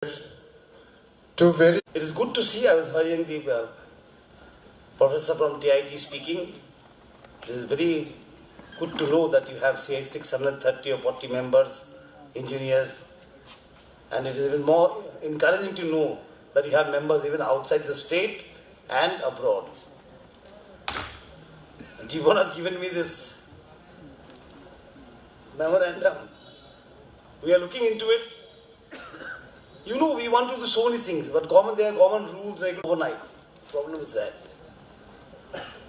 It is good to see. I was hearing the professor from TIT speaking. It is very good to know that you have, say, 630 or 40 members, engineers, and it is even more encouraging to know that you have members even outside the state and abroad. Jeevan has given me this memorandum. We are looking into it. You know, we want to do so many things, but there are government rules overnight. The problem is that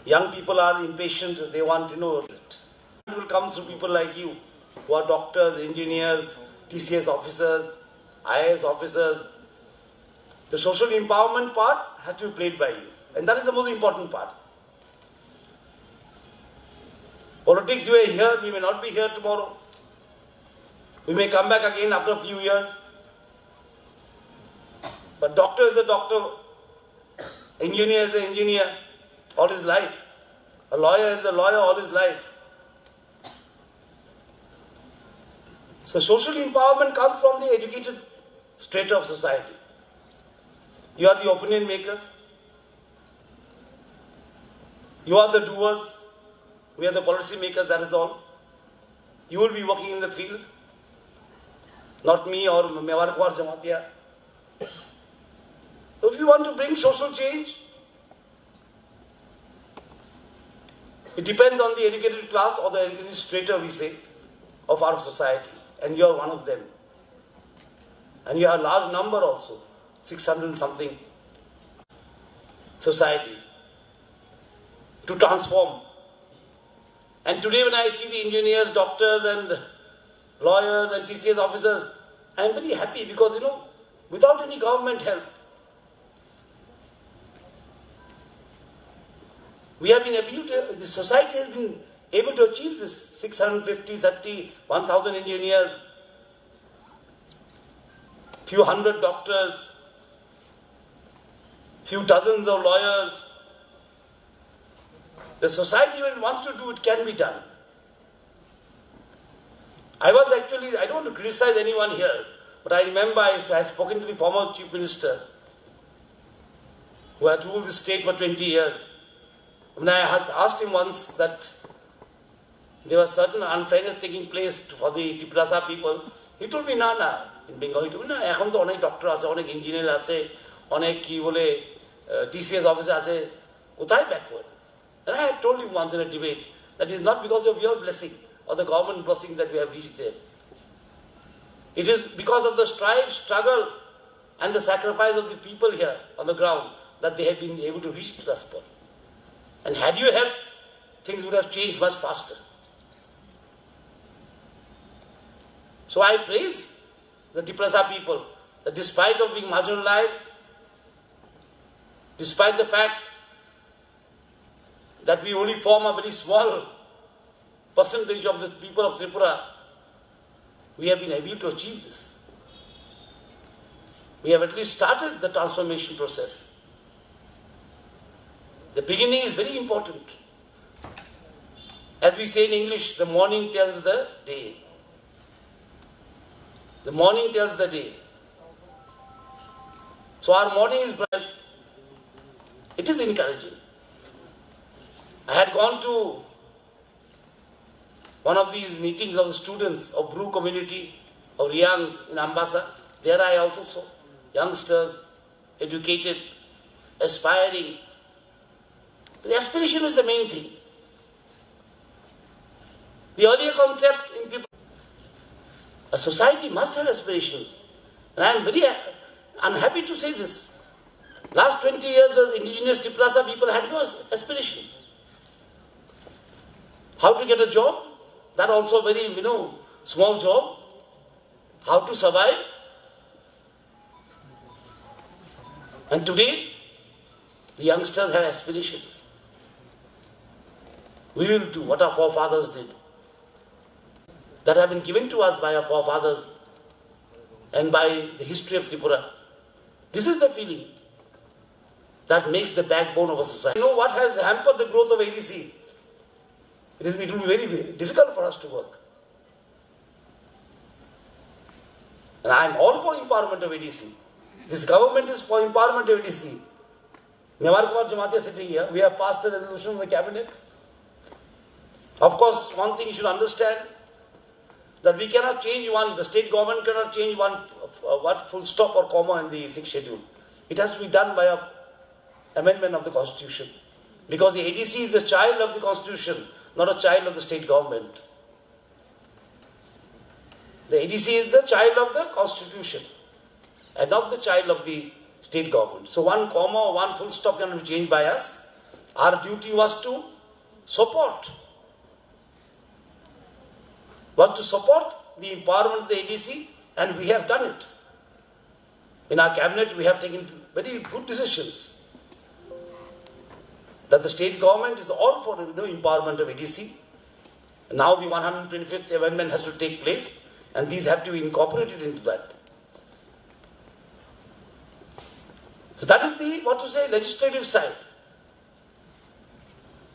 young people are impatient. They want, it will come through people like you, who are doctors, engineers, TCS officers, IAS officers. The social empowerment part has to be played by you, and that is the most important part. Politics, you are here, we may not be here tomorrow. We may come back again after a few years. But doctor is a doctor, engineer is an engineer all his life. A lawyer is a lawyer all his life. So social empowerment comes from the educated strata of society. You are the opinion makers. You are the doers. We are the policy makers, that is all. You will be working in the field. Not me or Mewar Kuar Jamatia. So if you want to bring social change, it depends on the educated class or the educated strata, we say, of our society. And you are one of them. And you are a large number also, 600 something society to transform. And today when I see the engineers, doctors and lawyers and TCS officers, I am very happy because, without any government help, we have been able to, the society has been able to achieve this. 650, 30, 1,000 engineers, few hundred doctors, few dozens of lawyers. The society, when it wants to do it, can be done. I don't want to criticize anyone here, but I remember I had spoken to the former Chief Minister who had ruled the state for 20 years. When I had asked him once that there was certain unfairness taking place for the Tripura people, he told me, na, in Bengal, he told me, ekhon to onek doctor ache, onek engineer ache, onek ki bole TCS officer ache, kothay backward. And I had told him once in a debate that it is not because of your blessing or the government blessing that we have reached there. It is because of the strive, struggle and the sacrifice of the people here on the ground that they have been able to reach to that spot. And had you helped, things would have changed much faster. So I praise the Tripura people that despite of being marginalized, despite the fact that we only form a very small percentage of the people of Tripura, we have been able to achieve this. We have at least started the transformation process. The beginning is very important. As we say in English, the morning tells the day. The morning tells the day. So our morning is bright. It is encouraging. I had gone to one of these meetings of the students of Brew community of Riyangs in Ambassa. There I also saw youngsters, educated, aspiring. The aspiration is the main thing. The earlier concept in Tripura, a society must have aspirations. And I am very unhappy to say this. Last 20 years, the indigenous Tripura people had no aspirations. How to get a job? That also a very, small job. How to survive? And today, the youngsters have aspirations. We will do what our forefathers did. That have been given to us by our forefathers and by the history of Tripura. This is the feeling that makes the backbone of a society. You know what has hampered the growth of ADC? It will be very difficult for us to work. And I am all for empowerment of ADC. This government is for empowerment of ADC. Myanmar Kumar Jamaat is sitting here. We have passed a resolution in the cabinet. Of course, one thing you should understand, that we cannot change one, the state government cannot change one full stop or comma in the 6th schedule. It has to be done by an amendment of the constitution. Because the ADC is the child of the constitution, not a child of the state government. The ADC is the child of the constitution and not the child of the state government. So one comma or one full stop cannot be changed by us. Our duty was to support. The empowerment of the ADC, and we have done it. In our cabinet, we have taken very good decisions. That the state government is all for empowerment of ADC. Now the 125th amendment has to take place, and these have to be incorporated into that. So that is the, legislative side.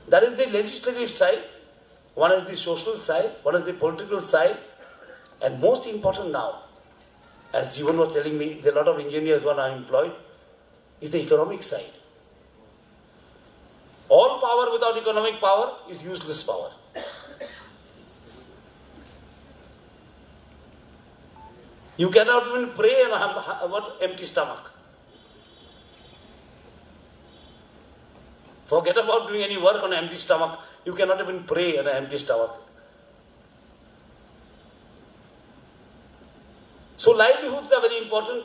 That is the legislative side. One is the social side, one is the political side, and most important now, as Jeevan was telling me, there are a lot of engineers who are unemployed, is the economic side. All power without economic power is useless power. You cannot even pray on an empty stomach. Forget about doing any work on an empty stomach. You cannot even pray on an empty stomach. So livelihoods are very important.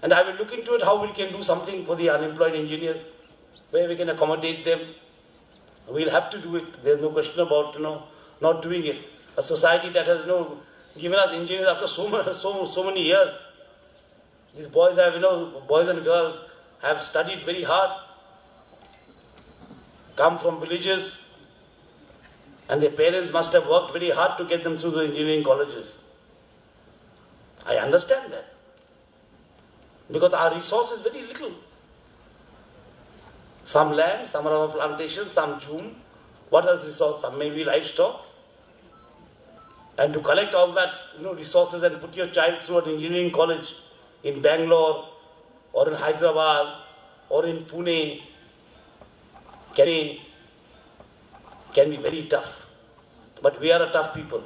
And I will look into it, how we can do something for the unemployed engineers, where we can accommodate them. We'll have to do it. There's no question about not doing it. A society that has given us engineers after so many years. These boys have, boys and girls have studied very hard, come from villages, and their parents must have worked very hard to get them through the engineering colleges. I understand that. Because our resource is very little. Some land, some rubber plantation, some june. What else resource? Some maybe livestock. And to collect all that resources and put your child through an engineering college in Bangalore or in Hyderabad or in Pune can be very tough. But we are a tough people.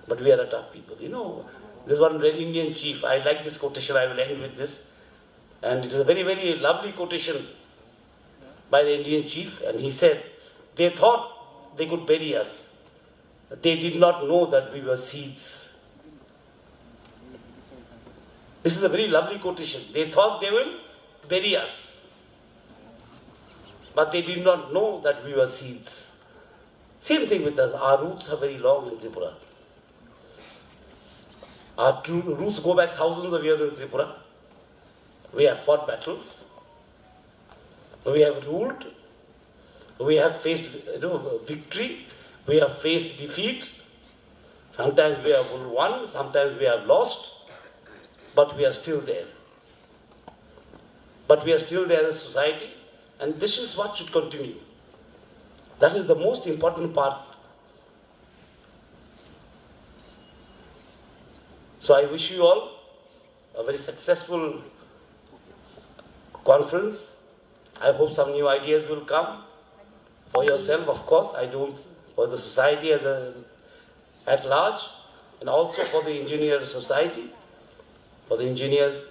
This one Red Indian chief, I like this quotation, I will end with this. And it is a very, very lovely quotation by the Indian chief. And he said, they thought they could bury us. They did not know that we were seeds. This is a very lovely quotation. They thought they will bury us. But they did not know that we were seeds. Same thing with us. Our roots are very long in Tripura. Our roots go back thousands of years in Tripura. We have fought battles. We have ruled. We have faced victory. We have faced defeat. Sometimes we have won, sometimes we have lost. But we are still there. But we are still there as a society. And this is what should continue. That is the most important part. So I wish you all a very successful conference. I hope some new ideas will come for yourself, of course. For the society at large, and also for the engineer society, for the engineers.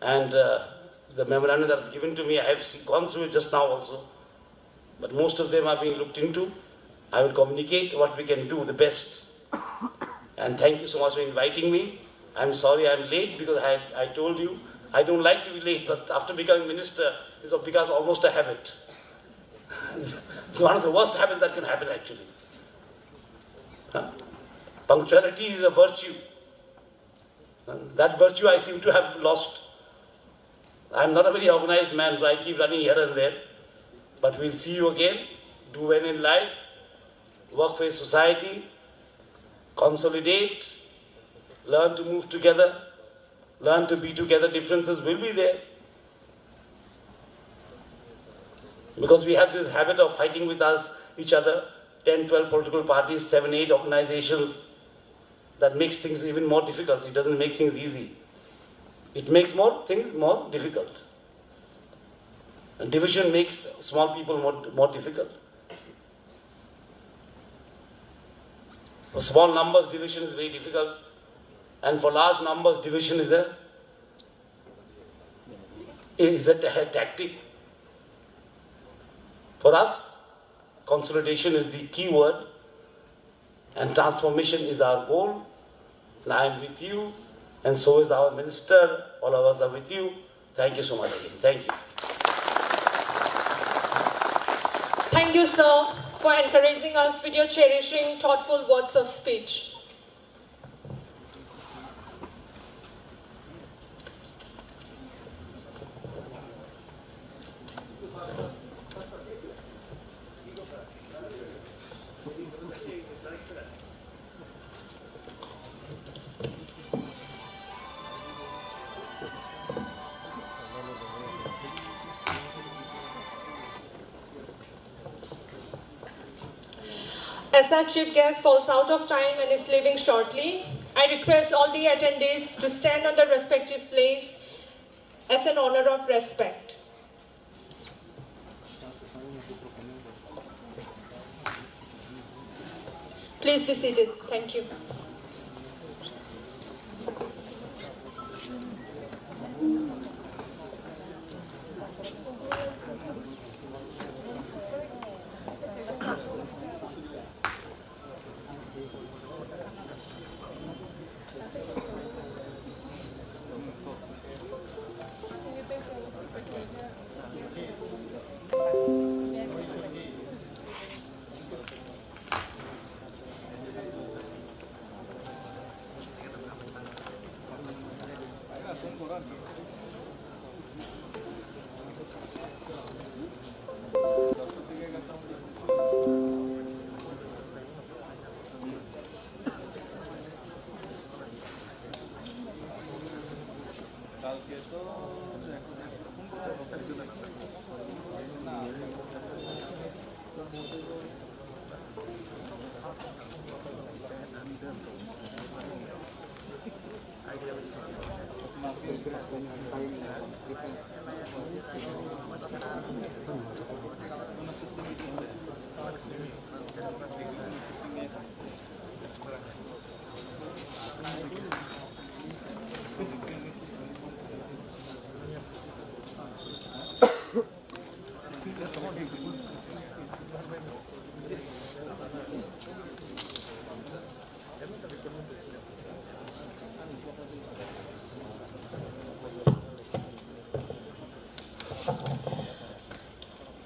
And the memorandum that was given to me, I have gone through it just now also. But most of them are being looked into. I will communicate what we can do the best. And thank you so much for inviting me. I'm sorry I'm late because I told you I don't like to be late, but after becoming minister, it's become almost a habit. It's one of the worst habits that can happen actually. Punctuality is a virtue. That virtue I seem to have lost. I'm not a very organized man, so I keep running here and there. But we'll see you again. Do well in life. Work for your society. Consolidate. Learn to move together. Learn to be together. Differences will be there. Because we have this habit of fighting with each other. 10, 12 political parties, 7, 8 organizations. that makes things even more difficult. It doesn't make things easy. It makes things more difficult. And division makes small people more difficult. For small numbers, division is very difficult. And for large numbers, division is a tactic. For us, consolidation is the key word, and transformation is our goal. And I am with you, and so is our minister. All of us are with you. Thank you so much again. Thank you. Thank you, sir, for encouraging us with your cherishing, thoughtful words of speech. As our chief guest falls out of time and is leaving shortly, I request all the attendees to stand on their respective place as an honor of respect. Please be seated. Thank you.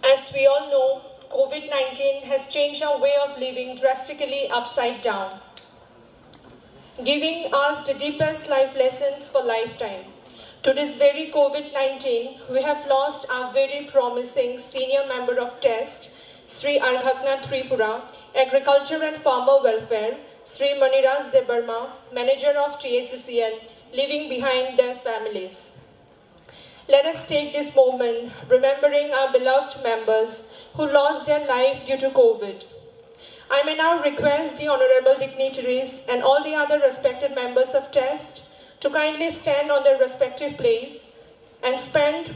As we all know, COVID-19 has changed our way of living drastically upside down, giving us the deepest life lessons for lifetime. To this very COVID-19, we have lost our very promising senior member of TEST, Sri Agartala Tripura, Agriculture and Farmer Welfare, Sri Maniraj Debarma, Manager of TACCL, leaving behind their families. Let us take this moment remembering our beloved members who lost their life due to COVID. I may now request the honorable dignitaries and all the other respected members of TEST to kindly stand on their respective place and spend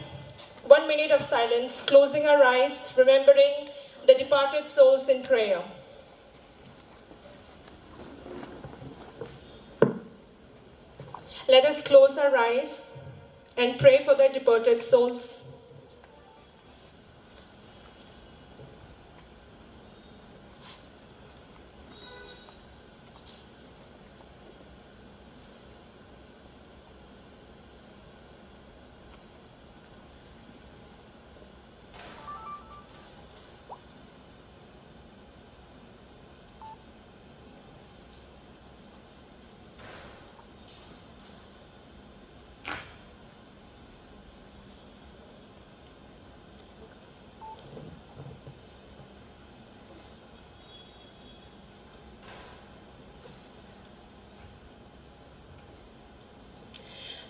1 minute of silence, closing our eyes, remembering the departed souls in prayer. Let us close our eyes and pray for their departed souls.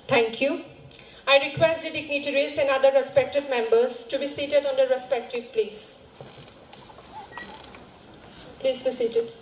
Thank you. I request the dignitaries and other respected members to be seated on their respective place. Please be seated.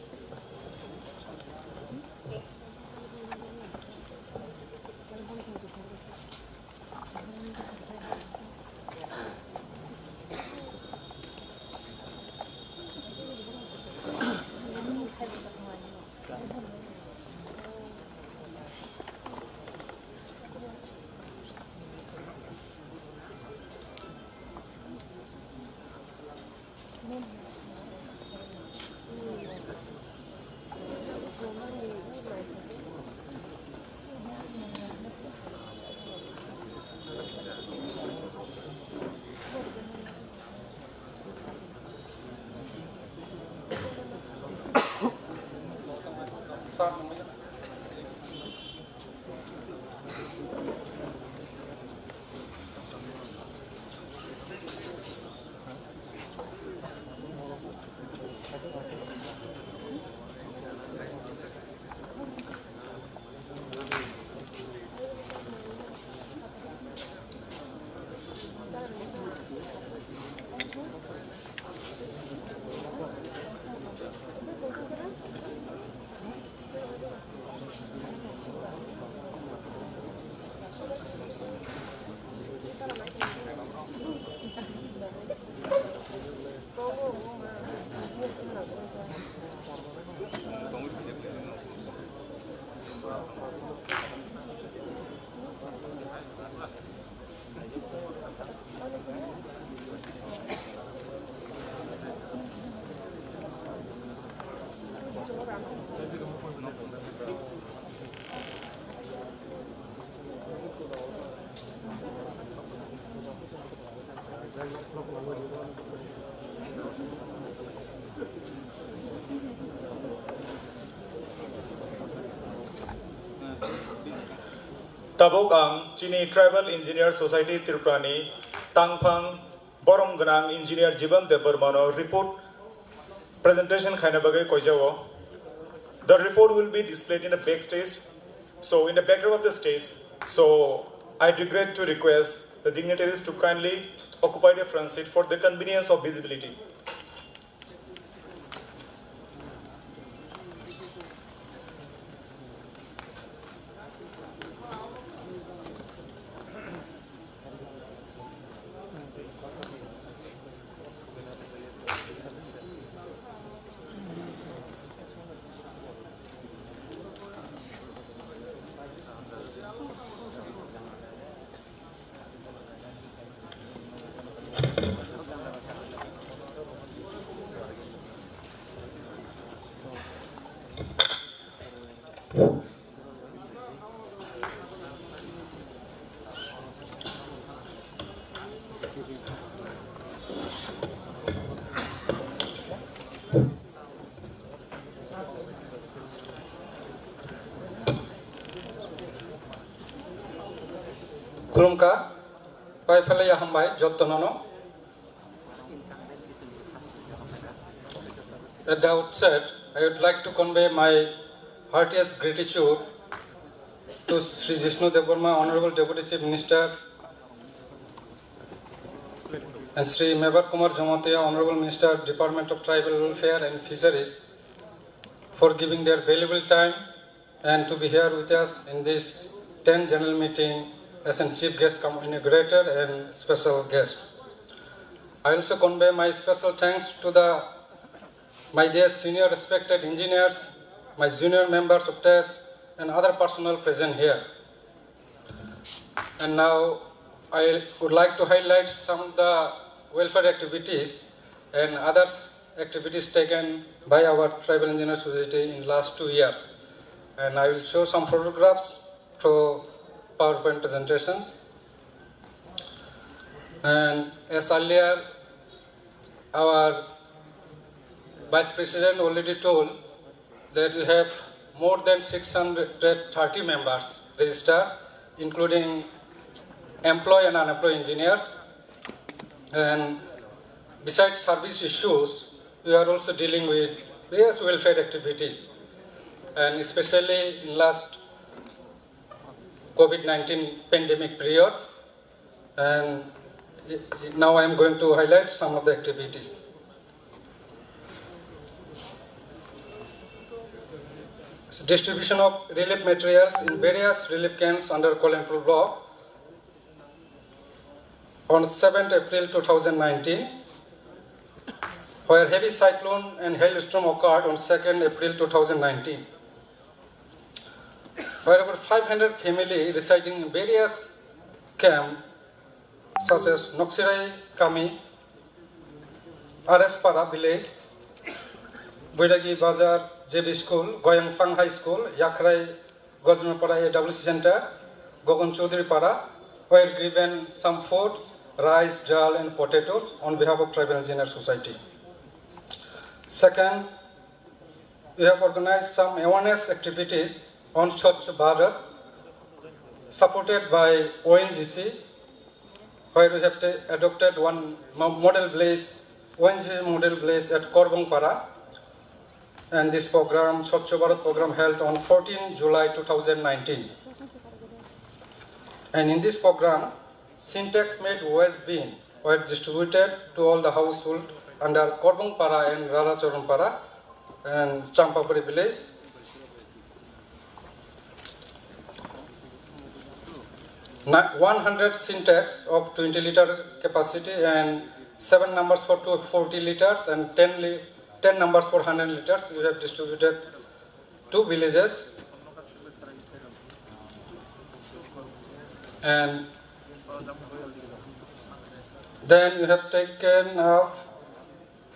Tabok ang Chini Tribal Engineer Society Tripurani Tangphang Borom Ganang Engineer Jiban Debarmano report presentation Khainabagai Kojawo. The report will be displayed in the backstage. So in the background of the stage. So I regret to request the dignitaries to kindly occupy the front seat for the convenience of visibility. Kurumka, Pai Felaya Hambai, Jotonono. At the outset, I would like to convey my heartiest gratitude to Sri Jishnu Devarma, Honorable Deputy Chief Minister, and Sri Mebar Kumar Jamatia, Honorable Minister, Department of Tribal Welfare and Fisheries, for giving their valuable time and to be here with us in this 10th General Meeting as a Chief Guest Inaugurator and Special Guest. I also convey my special thanks to my dear senior respected engineers, my junior members of TEST, and other personnel present here. And now I would like to highlight some of the welfare activities and other activities taken by our Tribal Engineer Society in the last 2 years. And I will show some photographs through PowerPoint presentations. And as earlier, our Vice President already told that we have more than 630 members registered, including employed and unemployed engineers. And besides service issues, we are also dealing with various welfare activities. And especially in last COVID-19 pandemic period. And now I am going to highlight some of the activities. Distribution of relief materials in various relief camps under Kolanpur block on 7th April 2019, where heavy cyclone and hailstorm occurred on 2nd April 2019. Where over 500 families residing in various camps such as Noksirai Kami, RS Para village, Buidagi Bazar JB School, Goyangfang High School, Yakrai Gojnapara AWC Center, Gogon Chaudhary Para, were given some food, rice, dal and potatoes on behalf of Tribal Engineer Society. Second, we have organized some awareness activities on Swachh Bharat, supported by ONGC, where we have adopted one model village, ONGC model village at Korbongpara. And this program, Swachh Bharat program, held on 14 July 2019. And in this program, syntax-made waste bin were distributed to all the households under Korbongpara and Rarachoronpara and Champapuri village. 100 syntax of 20 liter capacity and 7 numbers for 40 liters and 10 numbers for 100 liters. We have distributed 2 villages. And then we have taken up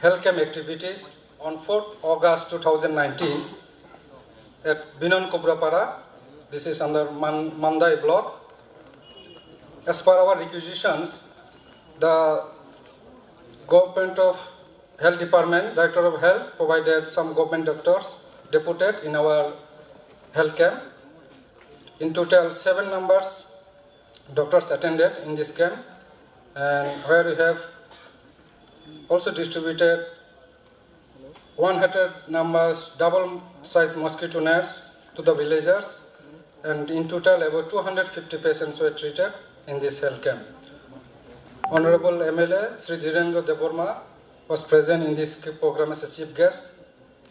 health camp activities on 4th August 2019 at Binon Kobrapara. This is under Mandai block. As per our requisitions, the Government of Health Department, Director of Health, provided some government doctors deputed in our health camp. In total, 7 numbers doctors attended in this camp, and where we have also distributed 100 numbers double-sized mosquito nets to the villagers, and in total about 250 patients were treated in this health camp. Honorable MLA Sri Dhirendra Deborma was present in this program as a chief guest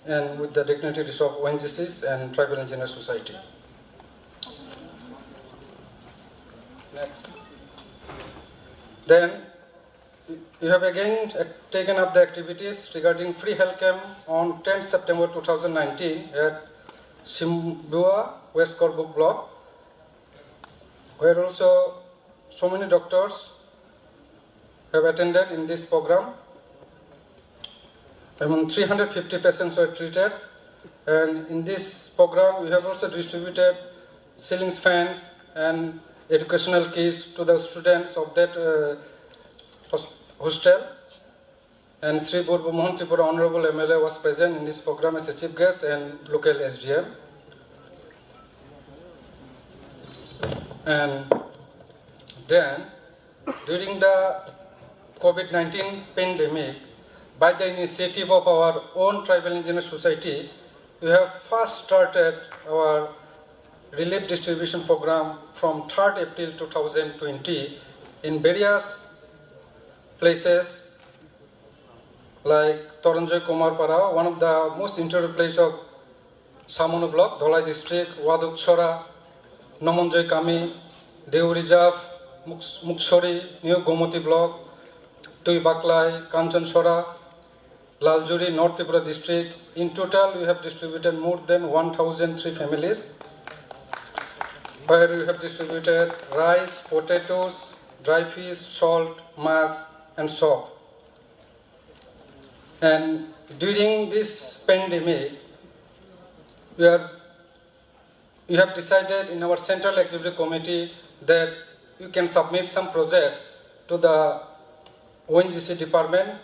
and with the dignitaries of ONGCs and Tribal Engineer Society. Next. Then you have again taken up the activities regarding free health camp on 10th September 2019 at Simbua, West Korbuk block, where also so many doctors have attended in this program. Among 350 patients were treated, and in this program we have also distributed ceiling fans and educational kits to the students of that hostel. And Sri Burbu Mohan Tripura Honorable MLA was present in this program as a chief guest and local SDM. And then, during the COVID-19 pandemic, by the initiative of our own Tribal Engineer Society, we have first started our relief distribution program from 3rd April 2020 in various places like Toranjoy Kumarpara, one of the most interior place of Samunu block, Dholai district, Waduk Chora, Nomonjoy Kami, Deu Reserve, Mukshori, New Gomoti block, Tui Baklai, Kanchan Chora, Laljuri, North Tripura district. In total, we have distributed more than 1,003 families, where we have distributed rice, potatoes, dry fish, salt, masks, and soap. And during this pandemic, we have decided in our Central Executive Committee that you can submit some project to the ONGC department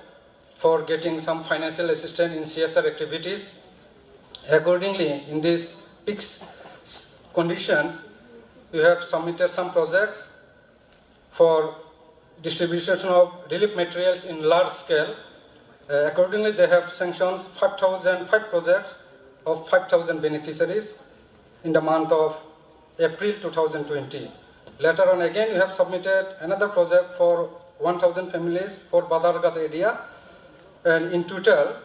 for getting some financial assistance in CSR activities. Accordingly, in these peak conditions, we have submitted some projects for distribution of relief materials in large scale. Accordingly, they have sanctioned 5 projects of 5,000 beneficiaries in the month of April 2020. Later on again, we have submitted another project for 1,000 families for Badargat area. And in total,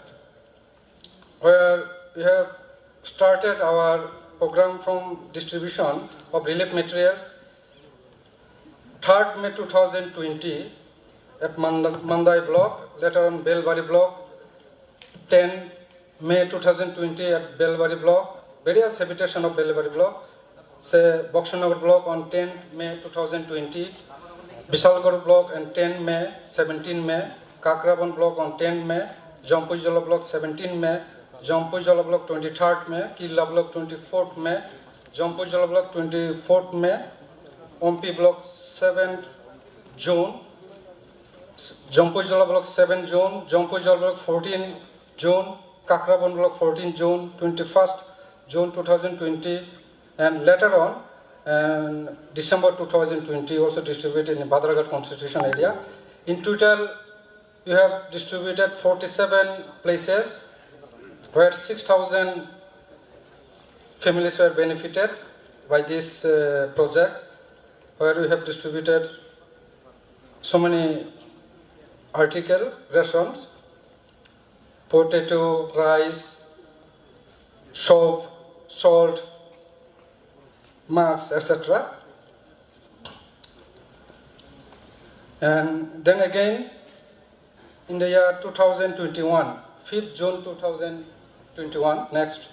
where we have started our program from distribution of relief materials, 3rd May 2020 at Mandai block, later on Belbari block, 10 May 2020 at Belbari block, various habitation of Belbari block, say Boxanagar block on 10 May 2020, Bisalgarh block on 10 May, 17 May, Kakraban block on 10 May, Jampujala block 17 May, Jampujala block 23rd May, Killa block 24th May, Jampujala block 24th May, Ompi block 7th June, Jampujala block 7 June, Jampujala block 14 June, Kakraban block 14 June, 21st June 2020, and later on, December 2020, also distributed in Badragat constitution area. In total, we have distributed 47 places where 6,000 families were benefited by this project, where we have distributed so many article rations, potato, rice, soap, salt, masks, etc. And then again, in the year 2021, 5th June 2021, next,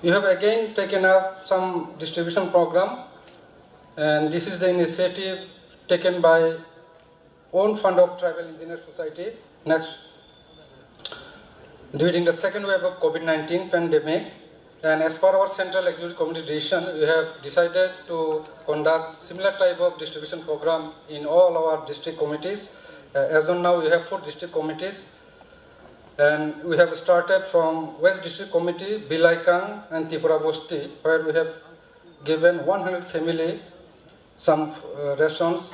we have again taken up some distribution program, and this is the initiative taken by own fund of Tribal Engineer Society. Next, during the second wave of COVID-19 pandemic, and as per our Central Executive Committee decision, we have decided to conduct similar type of distribution program in all our district committees. As on now, we have 4 district committees, and we have started from West District Committee, Bilaikang and Tripura Bosti, where we have given 100 family some rations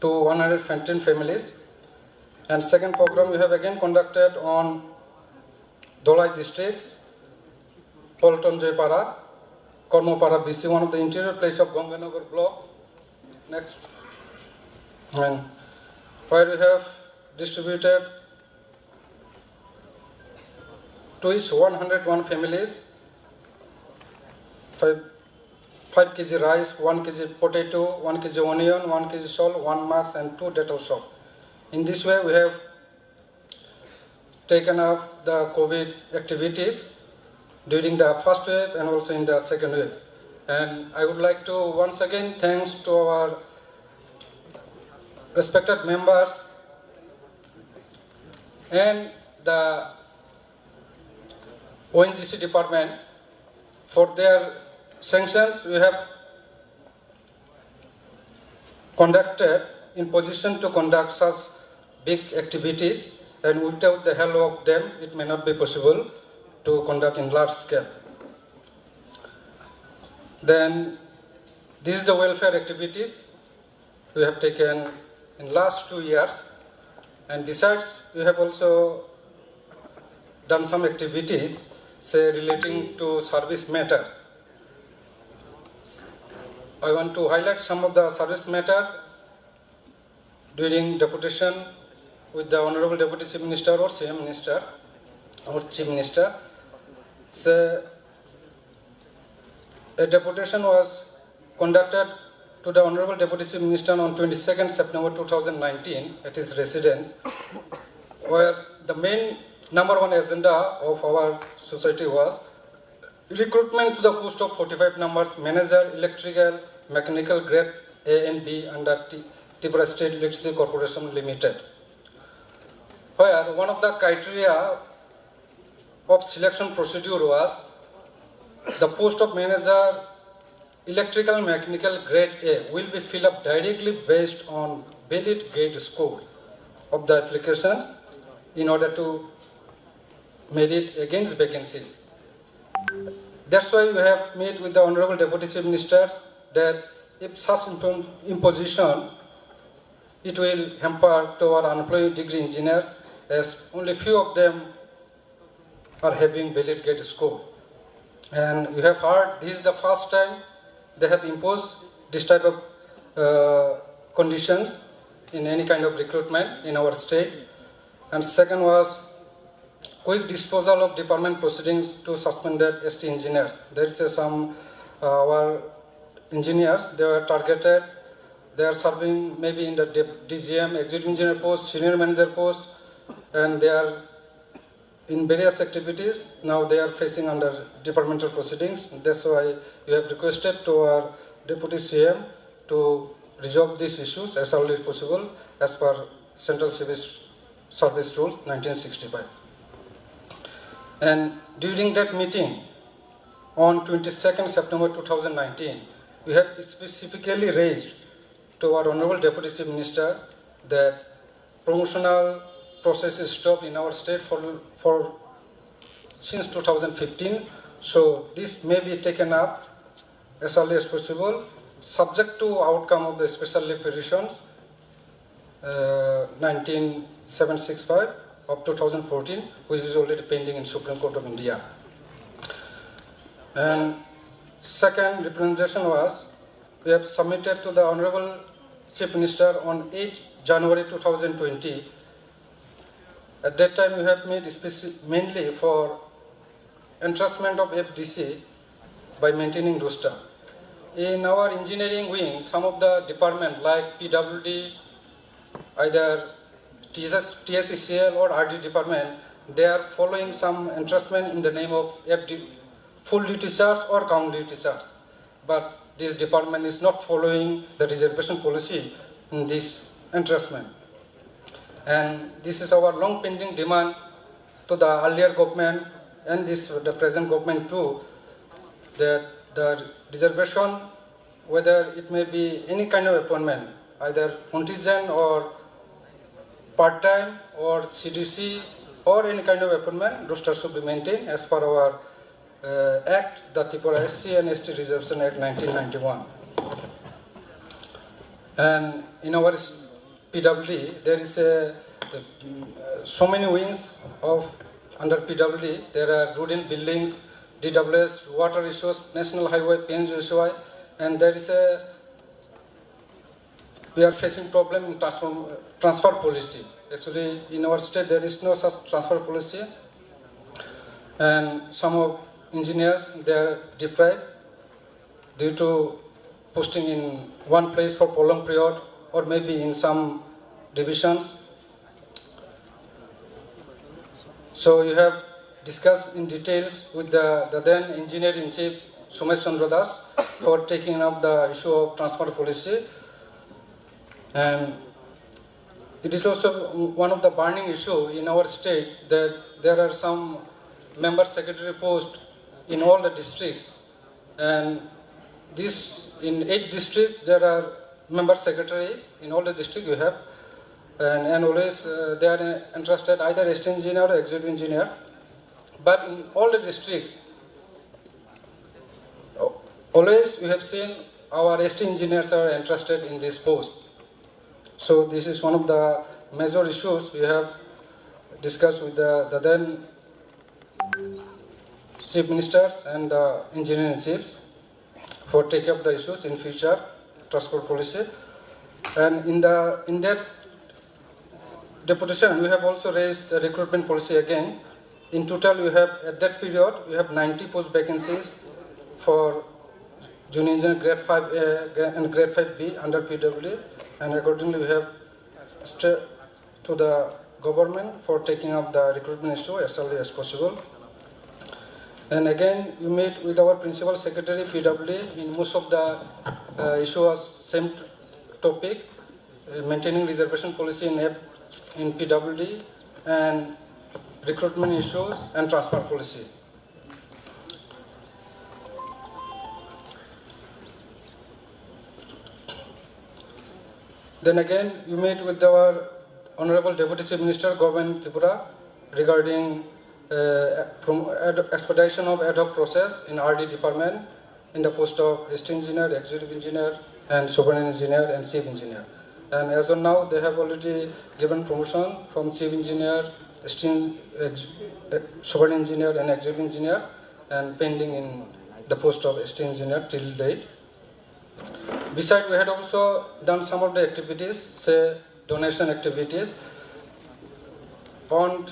to 115 families. And second program we have again conducted on Dolai district, Polton Jepara, Kormopara BC, one of the interior place of Ganganagar block. Next. And where we have distributed to each 101 families 5 kg rice, 1 kg potato, 1 kg onion, 1 kg salt, 1 mask and 2 Dettol soap. In this way we have taken up the COVID activities during the first wave and also in the second wave. And I would like to once again thanks to our respected members and the ONGC department for their sanctions. We have conducted in position to conduct such big activities, and without the help of them it may not be possible to conduct in large scale. Then this is the welfare activities we have taken in last 2 years, and besides we have also done some activities say relating to service matter. I want to highlight some of the service matter during deputation with the Honorable Deputy Chief Minister or CM Minister or Chief Minister. So, a deputation was conducted to the Honorable Deputy Chief Minister on 22nd September 2019 at his residence, where the main #1 agenda of our society was recruitment to the post of 45 numbers manager electrical mechanical grade A and B under Tripura State Electricity Corporation Limited, where one of the criteria of selection procedure was the post of manager electrical mechanical grade A will be filled up directly based on valid grade score of the application in order to merit against vacancies. That's why we have met with the Honorable Deputy Chief Ministers that if such imposition, it will hamper to our unemployed degree engineers, as only few of them are having valid grade score. And you have heard this is the first time they have imposed this type of conditions in any kind of recruitment in our state. And second was quick disposal of department proceedings to suspended ST engineers. There is some our engineers, they were targeted, they are serving maybe in the DGM, executive engineer post, senior manager post, and they are in various activities. Now they are facing under departmental proceedings. That's why we have requested to our Deputy CM to resolve these issues as early as possible as per Central Civil Service Rule 1965. And during that meeting on 22nd September 2019, we have specifically raised to our Honorable Deputy Chief Minister that promotional process is stopped in our state for since 2015. So this may be taken up as early as possible, subject to outcome of the special leave petitions 19765 of 2014, which is already pending in Supreme Court of India. And second representation was, we have submitted to the Honorable Chief Minister on 8 January 2020. At that time, we have made mainly for entrustment of FDC by maintaining roster. In our engineering wing, some of the department like PWD, either TSECL or RD department, they are following some entrustment in the name of FD, full duty charge or count duty charge. But this department is not following the reservation policy in this entrustment. And this is our long pending demand to the earlier government and the present government too, that the reservation, whether it may be any kind of appointment, either contingent or part-time or CDC or any kind of appointment, roster should be maintained as per our Act, the Tripura SC and ST Reservation Act 1991. And in our PWD, there is so many wings of under PWD. There are routine buildings, DWS, water issues, national highway, PNGSY, and there is we are facing problem in transfer policy. Actually, in our state, there is no such transfer policy, and some of engineers, they are deprived due to posting in one place for prolonged period, or maybe in some divisions. So you have discussed in details with the then engineer-in-chief, Sumesh Chandra Das, for taking up the issue of transfer policy. And it is also one of the burning issues in our state that there are some member secretary posts in all the districts. And this, in 8 districts, there are member secretary in all the districts you have. And always they are entrusted either assistant engineer or executive engineer. But in all the districts, always we have seen our ST engineers are entrusted in this post. So this is one of the major issues we have discussed with the then chief ministers and the engineering chiefs for taking up the issues in future transport policy. And in that deputation, we have also raised the recruitment policy again. In total, we have, at that period, we have 90 post vacancies for junior engineer grade 5A and grade 5B under PWD, and accordingly we have to the government for taking up the recruitment issue as early as possible. And again, we meet with our principal secretary PWD in most of the issues, same topic, maintaining reservation policy in PWD and recruitment issues and transfer policy. Then again, we meet with our Honorable Deputy Chief Minister, Government Tripura, regarding expedition of ad hoc process in RD department in the post of assistant engineer, executive engineer, and superintendent engineer and chief engineer. And as of now, they have already given promotion from chief engineer, superintendent engineer, and executive engineer, and pending in the post of assistant engineer till date. Besides, we had also done some of the activities, say donation activities. On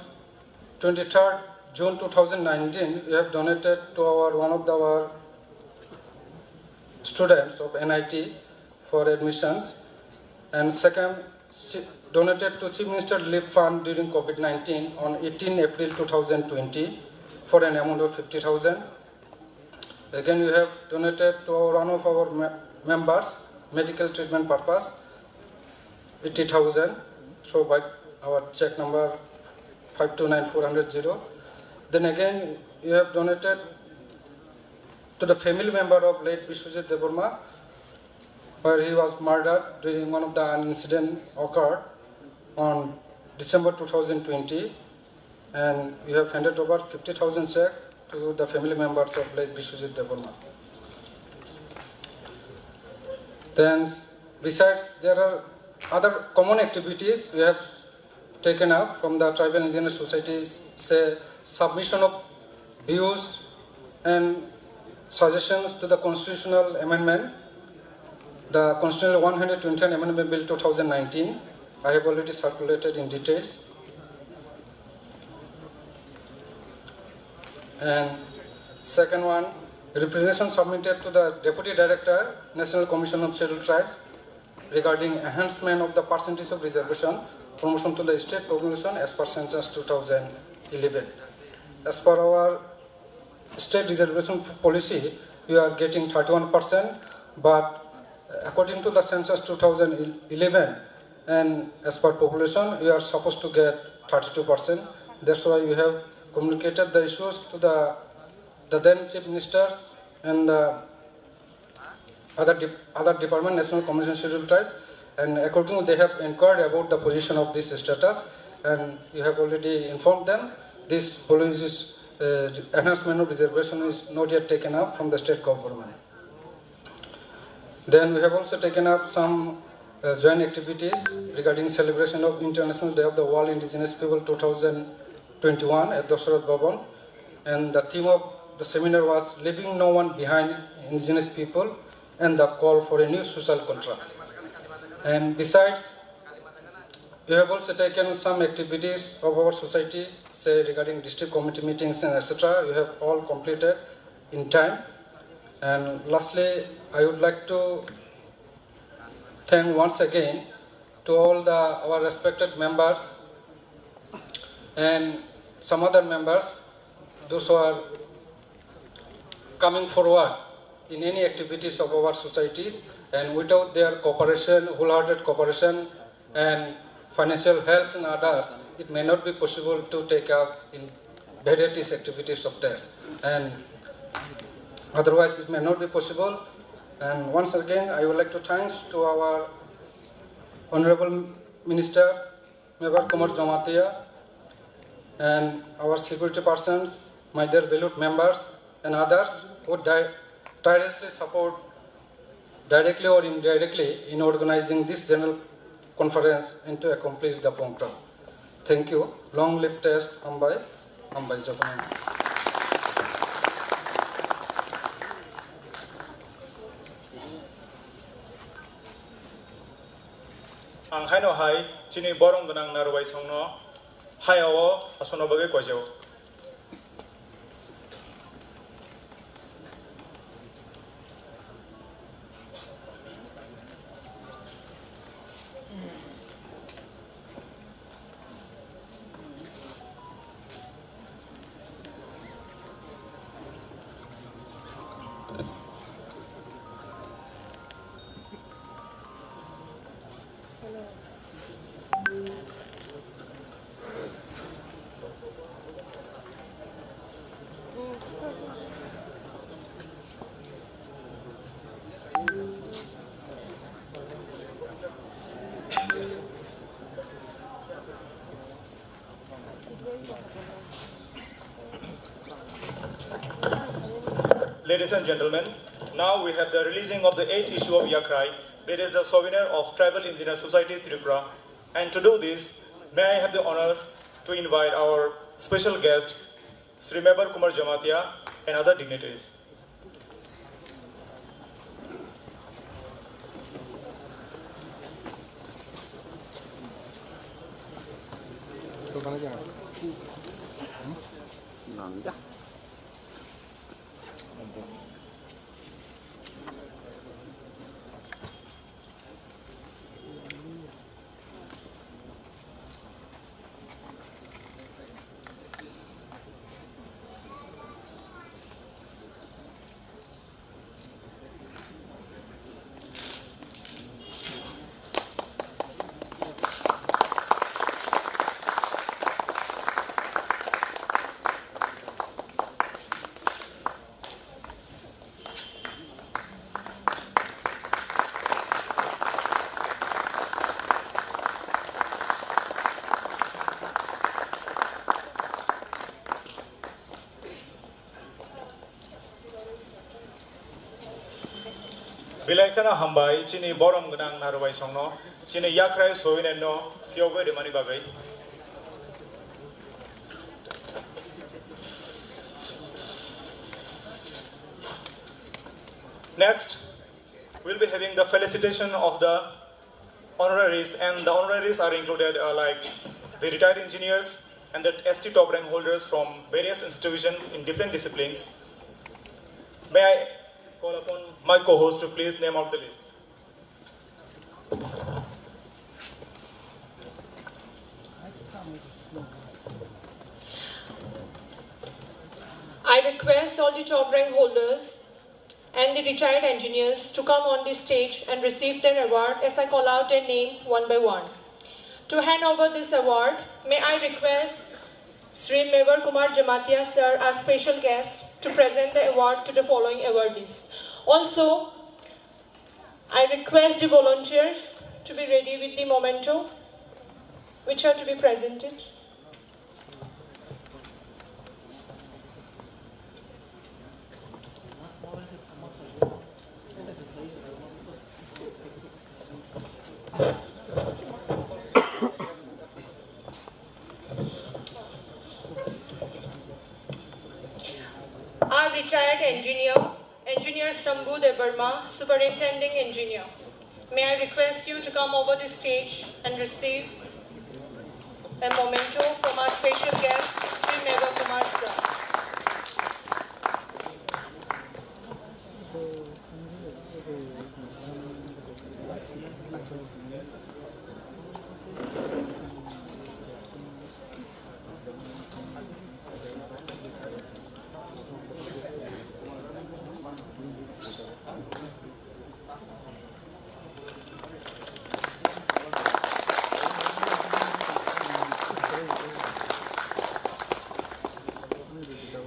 23rd June 2019, we have donated to one of our students of NIT for admissions. And second, donated to Chief Minister Relief Fund during COVID-19 on 18 April 2020 for an amount of 50,000. Again, we have donated to one of our members, medical treatment purpose, 80,000, so by our check number 529,400. Then again, you have donated to the family member of late Biswajit Devarma, where he was murdered during one of the incident occurred on December 2020, and we have handed over 50,000 check to the family members of late Biswajit Devarma. Then, besides, there are other common activities we have taken up from the tribal engineer societies, say submission of views and suggestions to the constitutional amendment, the Constitutional 120 Amendment Bill 2019. I have already circulated in details. And second one, representation submitted to the Deputy Director, National Commission of Scheduled Tribes, regarding enhancement of the percentage of reservation, promotion to the state population as per census 2011. As per our state reservation policy, we are getting 31%, but according to the census 2011, and as per population, we are supposed to get 32%. That's why we have communicated the issues to the then chief ministers and other department, National Commission Scheduled Tribes, and accordingly they have inquired about the position of this status, and you have already informed them. This policy's enhancement of reservation is not yet taken up from the state government. Then we have also taken up some joint activities regarding celebration of International Day of the World Indigenous People 2021 at Dosharat Bhavan, and the theme of the seminar was Leaving No One Behind, Indigenous People, and the call for a new social contract. And besides, we have also taken some activities of our society, say regarding district committee meetings and etc. You have all completed in time. And lastly, I would like to thank once again to all our respected members and some other members, those who are coming forward in any activities of our societies, and without their cooperation, wholehearted cooperation and financial help and others, it may not be possible to take up in various activities of test. And otherwise, it may not be possible. And once again, I would like to thank to our Honorable Minister, Mebar Kumar Jamatia, and our security persons, my dear valued members, and others who tirelessly support directly or indirectly in organizing this general conference and to accomplish the program. Thank you. Long live test, Ambai Jotaman. Ang haino hai chini borong ganang narubai songno hai awo asono bage kojo. Ladies and gentlemen, now we have the releasing of the 8th issue of Yakrai. There is a souvenir of Tribal Engineer Society Tripura. And to do this, may I have the honor to invite our special guest, Sri Mebar Kumar Jamatia, and other dignitaries. Bilaikana hambai chini borom ganang narubai songno chini yakrai soine no fiobe de mani bagai. Next, we'll be having the felicitation of the honoraries, and the honoraries are included like the retired engineers and the ST top rank holders from various institutions in different disciplines. May I call upon my co-host to please name out the list. I request all the top rank holders and the retired engineers to come on the stage and receive their award as I call out their name one by one. To hand over this award, may I request Sri Mebar Kumar Jamatia sir, our special guest, to present the award to the following awardees. Also, I request the volunteers to be ready with the memento, which are to be presented. Our retired Engineer Shambhu Debarma, Superintending Engineer. May I request you to come over the stage and receive a memento from our special guest, Sri Meva Kumar sir.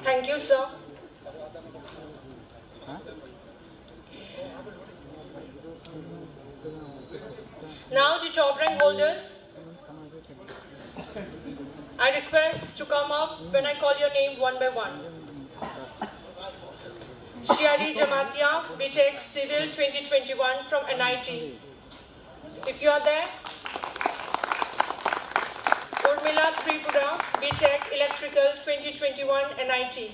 Thank you, sir. Now the top rank holders, I request to come up when I call your name one by one. Shiari Jamatia, BTech Civil 2021 from NIT. If you are there. Urmila Tripura, BTech Electrical 2021 NIT.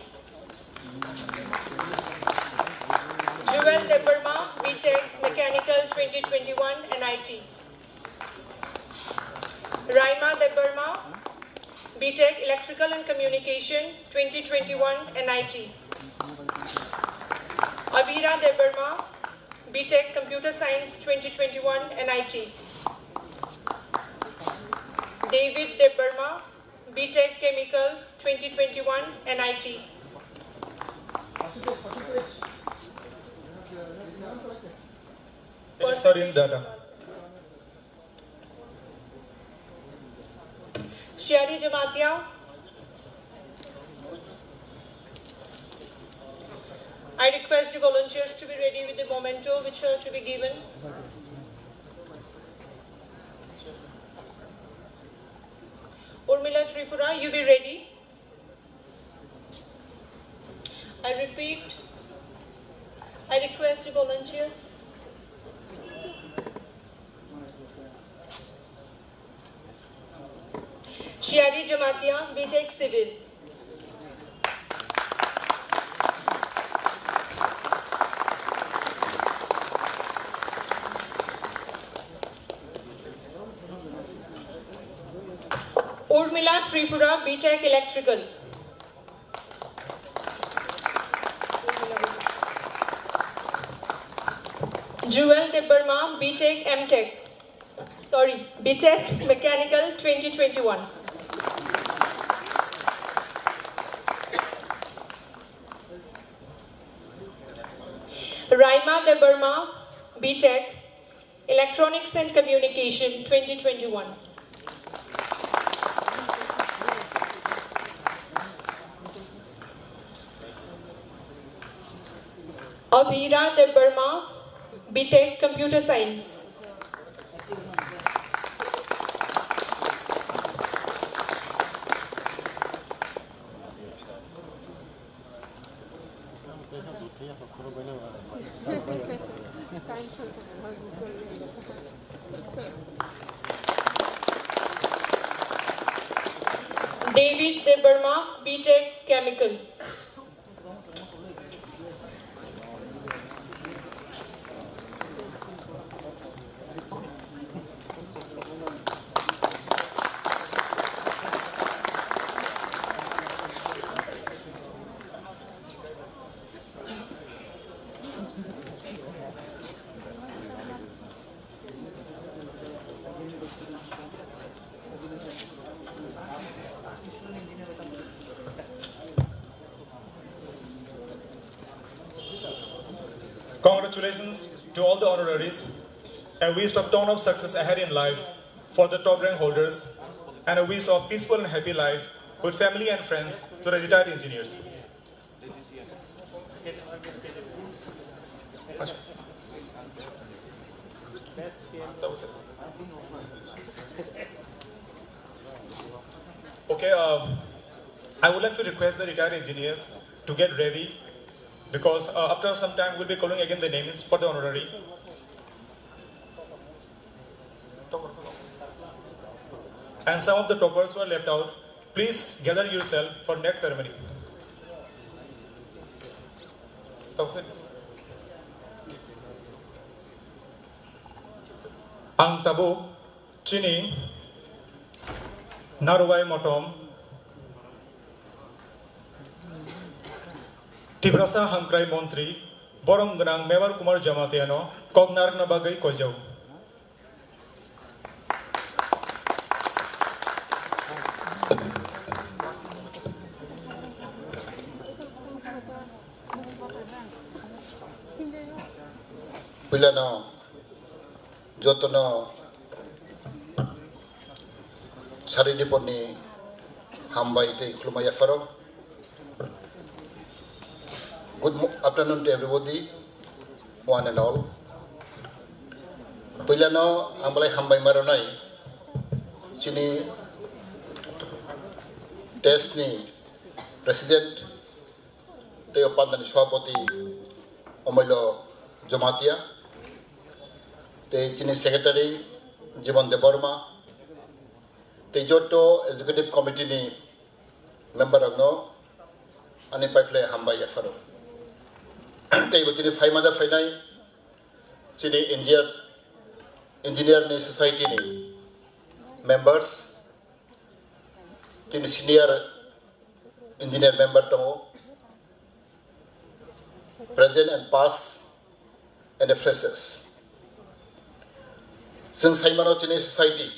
Jewel Debarma, BTech Mechanical 2021 NIT. Raima Debarma, BTech Electrical and Communication 2021 NIT. Avira Debarma, BTech Computer Science 2021 NIT. David Debarma, BTech Chemical 2021 NIT. Shiari Jamatia. I request the volunteers to be ready with the memento which are to be given. Urmila Tripura, you be ready. I repeat, I request the volunteers. Shiari Jamatia, BTech Civil. Urmila Tripura, BTech Electrical. Jewel Debarma, BTech MTech. BTech Mechanical 2021. Raima Debarma, BTech Electronics and Communication 2021. Avira Debarma, BTech Computer Science. David Debarma, BTech Chemical. Congratulations to all the honoraries, and wish of ton of success ahead in life for the top rank holders, and a wish of peaceful and happy life with family and friends to the retired engineers. Okay, I would like to request the retired engineers to get ready because after some time we'll be calling again the names for the honorary. And some of the toppers who are left out, please gather yourself for next ceremony. Ang tabuk chini narubai motom Tibrasa Hamkrai Montri Borom Gnang Mevar Kumar Jamatiano Kognar Nabagai Kojau. Pilano Jotono Saridiponi Hambai Te Klumaya Faro. Good afternoon to everybody, one and all. Pilano Ambalai Hambai Maranai Chini Tesni President Teopandan Shwapoti Omilo Jamatia Te Chini Secretary Jibon De Burma Te Joto Executive Committee ni member of no Ani Patle Hambai Yafaro Te Butini Faimada Fainai Chini Engineer ni Society ni members Chini Senior Engineer member Tongo present and past and the freshers. Since Haimano Chini Society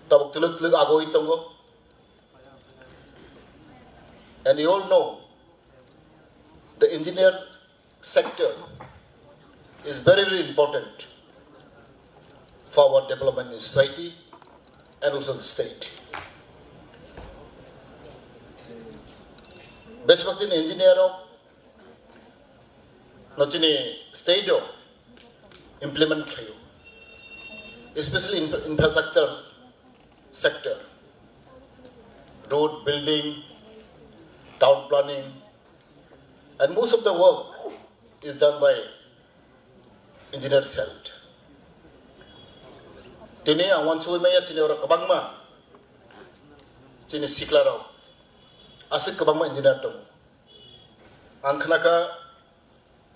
Tabuk Tuluk Agoi Tongo, and you all know the engineer sector is very, very important for our development in society and also the state. Basically, in engineer, not in state, implement, especially in infrastructure sector, road building, town planning, and most of the work is done by engineers' help. Tini awan suwi maya tini orang kabangma, tini siklarau, asik kabangma engineer tu. Angknaka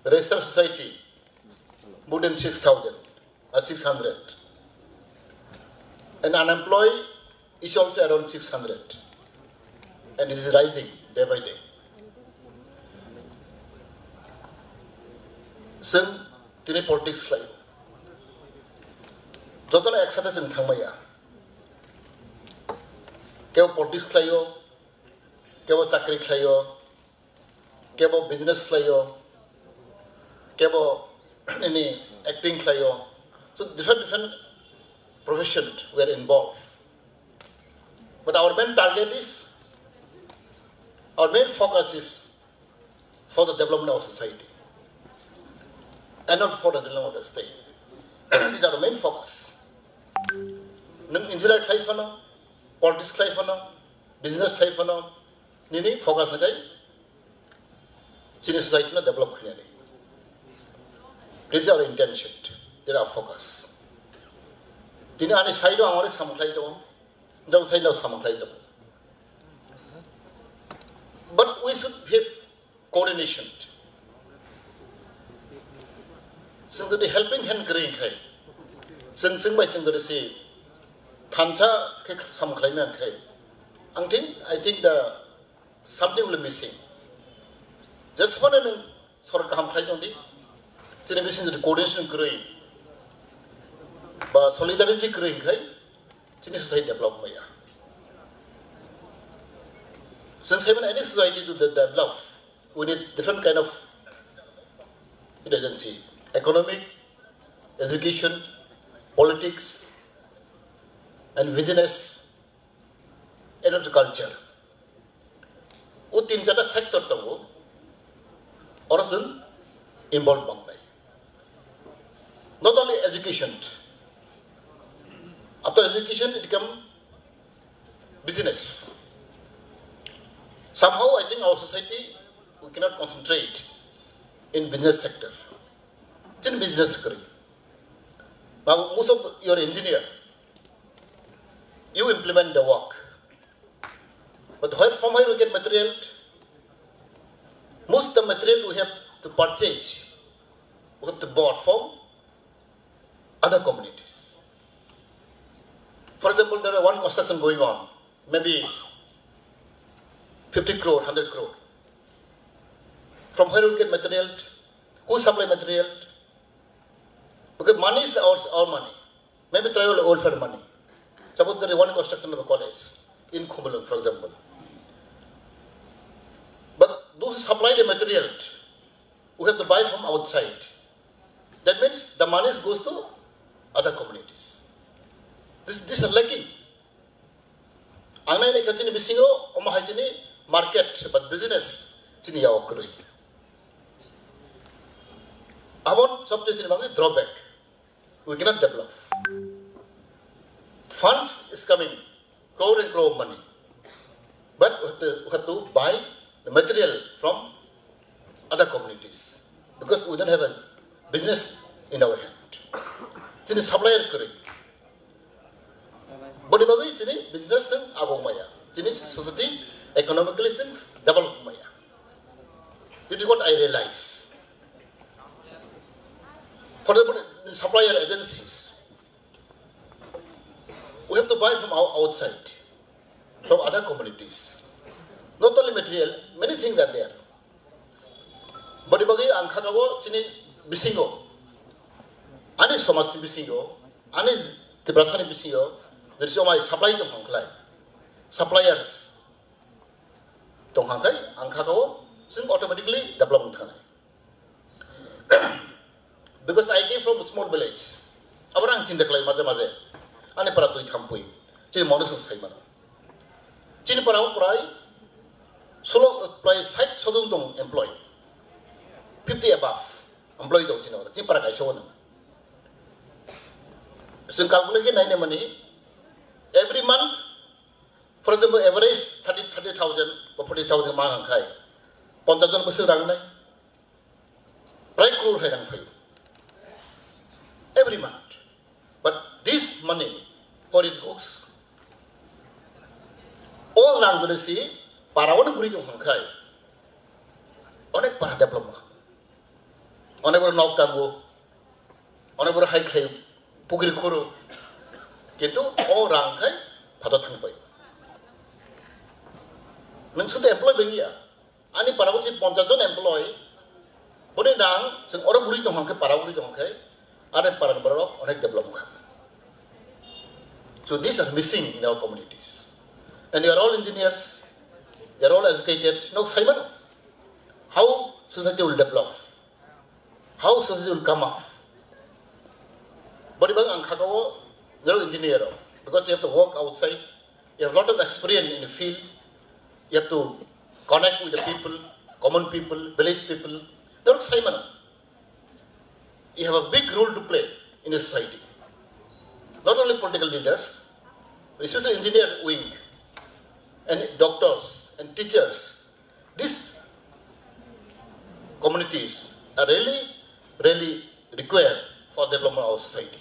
registered society more than 6,000 or 600, and unemployed is also around 600, and it is rising day by day. Sing tini politics layo. Jotona eksata jeng thangmaya. Kebo politics layo, kebo chakri layo, kebo business layo, kebo any acting layo. So different professions were involved. But our main target is, our main focus is for the development of society and not for the development of the state. These are the main focus. Engineer life, politics life, business life, nini focus na kay Chinese society na develop kanya ni. This is our intention. This is our focus. Tini ani side o amare samuklay to, ndaw side na samuklay to. But we should have coordination. Sing the helping hand green kai. Sing by sing the say Tancha ke samuklay na kai. I think the something will be missing. Just one and sort of come play on the missing the coordination growing. But solidarity growing kai. Chinese society develop maya. Since even any society to develop, we need different kind of agency. Economic, education, politics, and business, and also culture. Utin jada factor tamu, origin involved bang mai. Not only education. After education, it becomes business. Somehow, I think our society, we cannot concentrate in business sector. It's in business sector. Now, most of your engineer, you implement the work. But from where we get material? Most of the material we have to purchase, we have to buy from other communities. For example, there is one construction going on, maybe 50 crore, 100 crore. From where we get material? Who supply material? Because money is our money. Maybe travel old for money. Suppose there is one construction of a college in Kumulung, for example. But those who supply the material, we have to buy from outside. That means the money goes to other communities. This is lacking. Angnai kachini bisingo omahajini market but business chini yawakrui. Our subject is drawback. We cannot develop. Funds is coming, crore and crore of money. But we have to buy the material from other communities. Because we don't have a business in our hand. It's supplier curry. But it's business and agomaya. It's society economically develop maya. It is what I realize. For the supplier agencies, we have to buy from outside, from other communities. Not only material, many things are there. But if you chini bisingo, ani somasti bisingo, ani tibrasani bisingo, there is my supply to Hongklai. Suppliers to Hongklai, Angkakawo, sing automatically development. Because I came from a small village. Abarang cintaklai maze. Ane para tu ithampui. Chini monusun saimana. Chini para prai solo prai site sodung dong employee. 50 above employee dong chini ora. Chini para kaisa wana. Sing calculate nine money. Every month, for example, average 30,000 or 40,000 mang angkai. 50,000 besar rang nai. Prai crore hai rang fayu. Every month. But this money, where it goes, all around going to see, Parawan Guri Hongkai, Onek Para Diploma, Onever Noctango, Onever High Clay, Pugirikuru, Keto, all Rankai, Patatanpai. Means to the employee here, Ani Parawachi Pontaton employee, Bodedang, some Oraguri Honkai, Parawuri Honkai. So these are missing in our communities. And you are all engineers, you are all educated. No, Simon, how society will develop? How society will come up? But if you are an engineer, because you have to work outside, you have a lot of experience in the field, you have to connect with the people, common people, village people. They are Simon. You have a big role to play in a society. Not only political leaders, but especially engineer wing, and doctors and teachers. These communities are really required for the development of our society.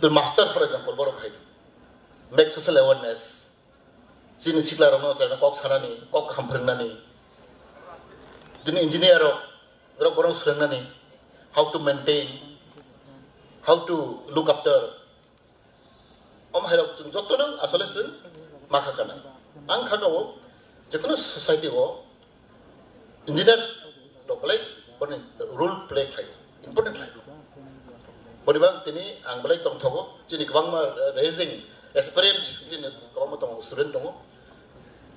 The master, for example, make social awareness. Sini sikla rano sa kok sarani, kok hamprnani. Dini engineer how to maintain, how to look after. Society engineer role play important. But tini ang balay tong thogo, jini kabang raising experience jini kabang tong student tongo,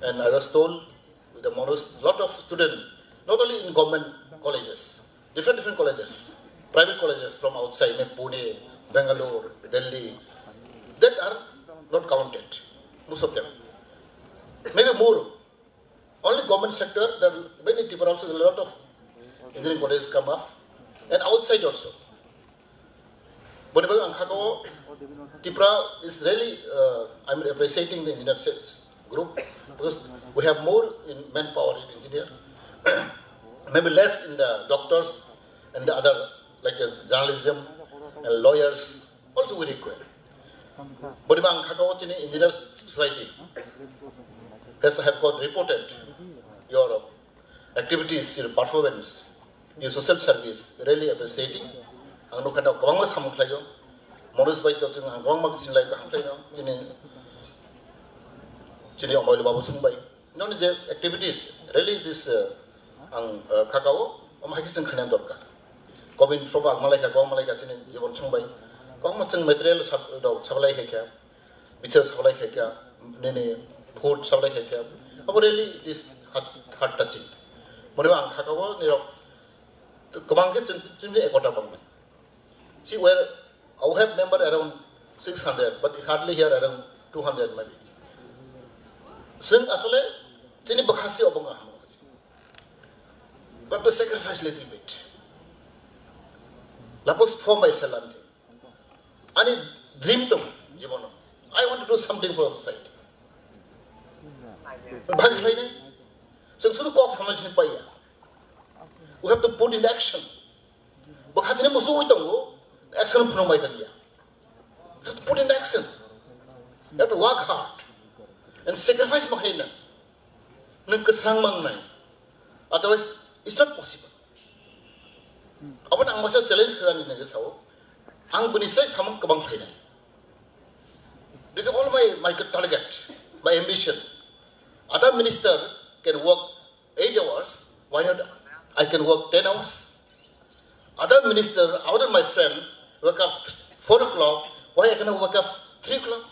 and I was told with the lot of students, not only in government colleges, different colleges, private colleges from outside, Pune, Bangalore, Delhi, that are not counted, most of them. Maybe more. Only government sector, there are many people also, a lot of engineering colleges come up, and outside also. But Tripura is really, I'm appreciating the engineer group because we have more in manpower in engineer, maybe less in the doctors and the other like journalism and lawyers also we require. But engineer society have got reported your activities, your performance, your social service, really appreciating. Ang nukan daw kawang mas hamuk layo, modus baik daw jeng ang kawang mag sinlay ka hamuk layo, jini omoy lo babu sumbay. No ni je activities, really this ang kakao, omah kiseng khanan dorkar. Kobin from ang malay ka kawang malay ka jini jibon sumbay. Kawang mas jeng material daw sablay kaya, bicara sablay kaya, nini food sablay kaya. Abo really this heart touching. Moniwa ang kakao ni rok kawang ke jini ekota bang. See, where I have member around 600, but hardly here around 200 maybe. Sing asole, chini bakhasi obonga hamu. But to sacrifice little bit. Lapos for myself, ani dream tum jibono. I want to do something for society. Bhag laine. Sing sudu kok hamaj ni paya. We have to put in action. Bakhati ni musu uitango. Action from my India. You have to put in action. You have to work hard and sacrifice mahina. Otherwise, it's not possible. Apan ang masa challenge kaya ni naging sao. Ang bunisay samang kabang kaya. This is all my target, my ambition. Other minister can work 8 hours. Why not? I can work 10 hours. Other minister, other my friend, wake up 4 o'clock, why I cannot wake up 3 o'clock?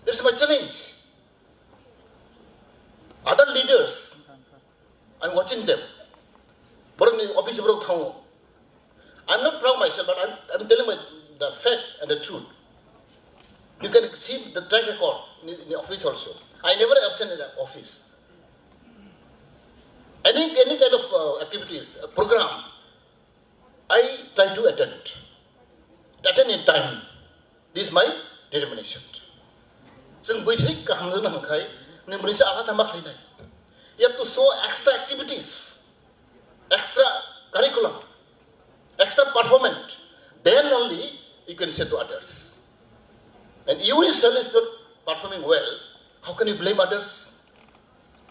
That's my challenge. Other leaders, I'm watching them. I'm not proud myself, but I'm telling the fact and the truth. You can see the track record in the office also. I never absent in the office. Any kind of activities, program, I try to attend in time. This is my determination. You have to show extra activities, extra curriculum, extra performance. Then only you can say to others. And you yourself is not performing well, how can you blame others?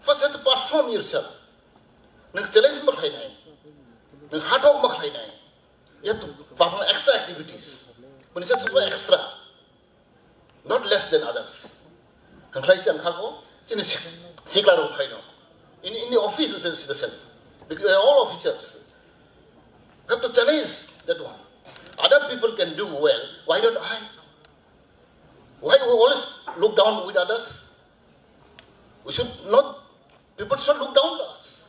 First you have to perform yourself. Challenge you have to perform extra activities. When you say extra, not less than others. In the office, it is the same. Because they are all officers. You have to challenge that one. Other people can do well. Why don't I? Why we always look down with others? We should not. People should look down to us.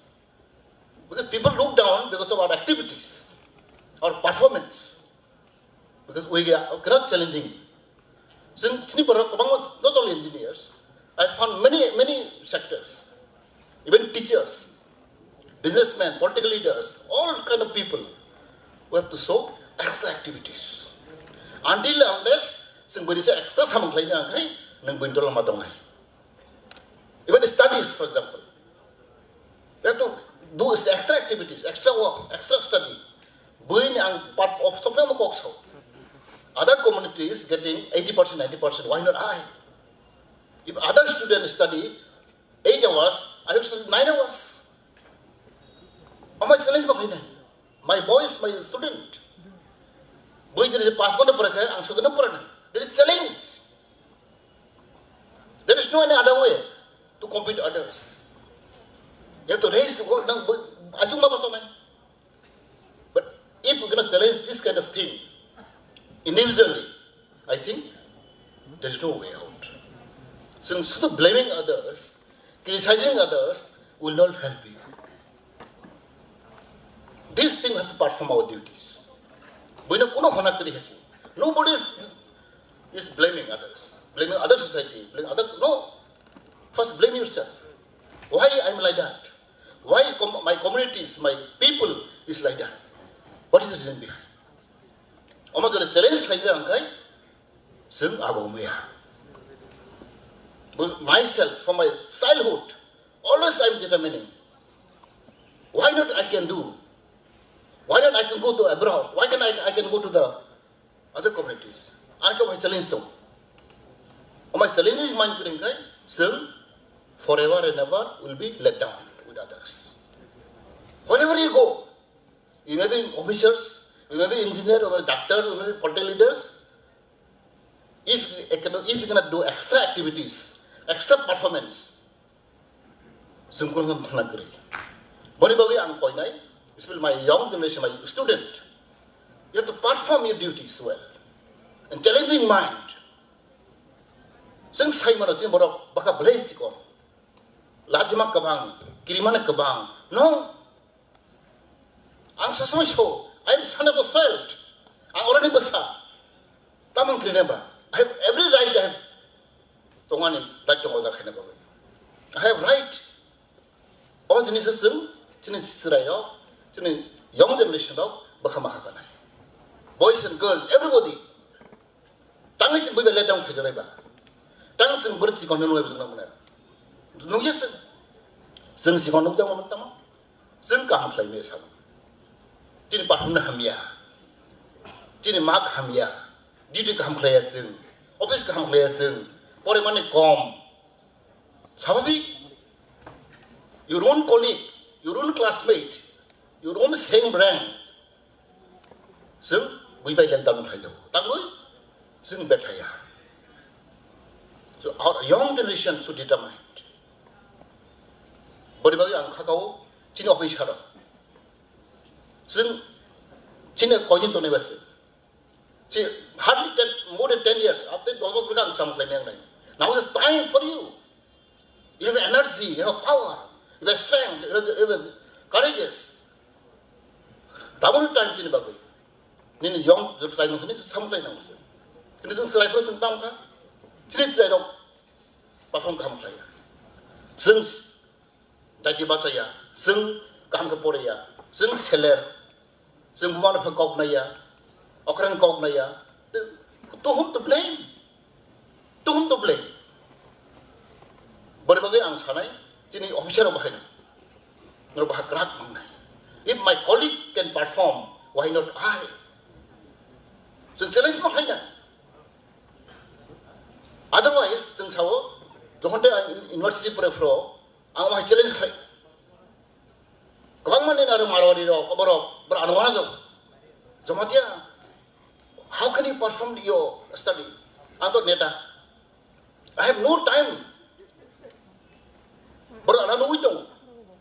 Because people look down because of our activities, our performance. Because we are not challenging. So, not only engineers, I found many sectors, even teachers, businessmen, political leaders, all kind of people who have to show extra activities. Until unless somebody says extra something, even studies, for example, they have to do extra activities, extra work, extra study. Part of something. Other communities getting 80%, 90%, why not I? If other students study 8 hours, I have studied 9 hours. How much challenge my boy is my student. Boy is pass there is challenge. There is no any other way to compete with others. You have to raise but if we're going to challenge this kind of thing individually, I think there is no way out. So instead of blaming others, criticizing others will not help you. This thing we have to perform our duties. Nobody is blaming others, blaming other society, blaming other. No. First blame yourself. Why I'm like that? Why is my communities, my people is like that? What is the reason behind? Oma jadi challenge lagi angkai, sing agomaya. Myself from my childhood, always I'm determining. Why not I can do? Why not I can go to abroad? Why can I can go to the other communities? I can challenge them. My challenge is mind angkai, sing forever and ever will be let down with others. Wherever you go, you may be officers, you may be engineers, you may be doctors, you may be political leaders. If you cannot do extra activities, extra performance, sungguh negeri. Bagi ang koi nai, especially my young generation, my student, you have to perform your duties well, and challenging mind. Sing sai mana cing borok baka belai sikon, lajimak kebang, kiriman kebang, no. Ang sasosho, I'm son of the soil. Ang orang ni besar, tamang kiriba. I have every right. I have tongani right to hold the kiriba. I have right. All the necessary, jenis sirai dog, jenis young generation dog, baka makakanai. Boys and girls, everybody. Tangan cing boleh let down kiriba. Tangan cing berarti kau nunu ebus nama mana. Nunggu sih, seng si kau nunggu jangan mentama, seng kah ham lagi mesam. Jadi parhuna hamia, jadi mak hamia, duty ham kelaya seng, office ham kelaya seng, pore mana kom. Sahabi, your own colleague, your own classmate, your own same rank, seng, buai let down kelaya, tangguh, seng betaya. So our young generation should determine. Bagi ang kakao, cini office hara. Sing, cini kojin tu nebas. See, hardly more than 10 years after those become some claiming. Now it's time for you. You have energy, you have power, you have strength, you have courageous. Tamu time cini bagi. Ni young try nung ni some try nung. Kini sing try pun tentang ka. Cini try dong. Perform kamu try. Sing, tadi baca ya. Sing kamu kepore ya. Sing seller. Sing bukan apa kau naya, orang kau naya, to whom to blame? To whom to blame? Berbagai ang sanai, jadi officer apa ini? Merubah gerak mengenai. If my colleague can perform, why not I? So challenge makanya. Otherwise, jeng sawo, dohon deh university prefro, ang mah challenge kaya. Kabang mana ni marwari ro, kabarok beranuan aja. Jamatia, how can you perform your study? Anto neta, I have no time. Beranu itu.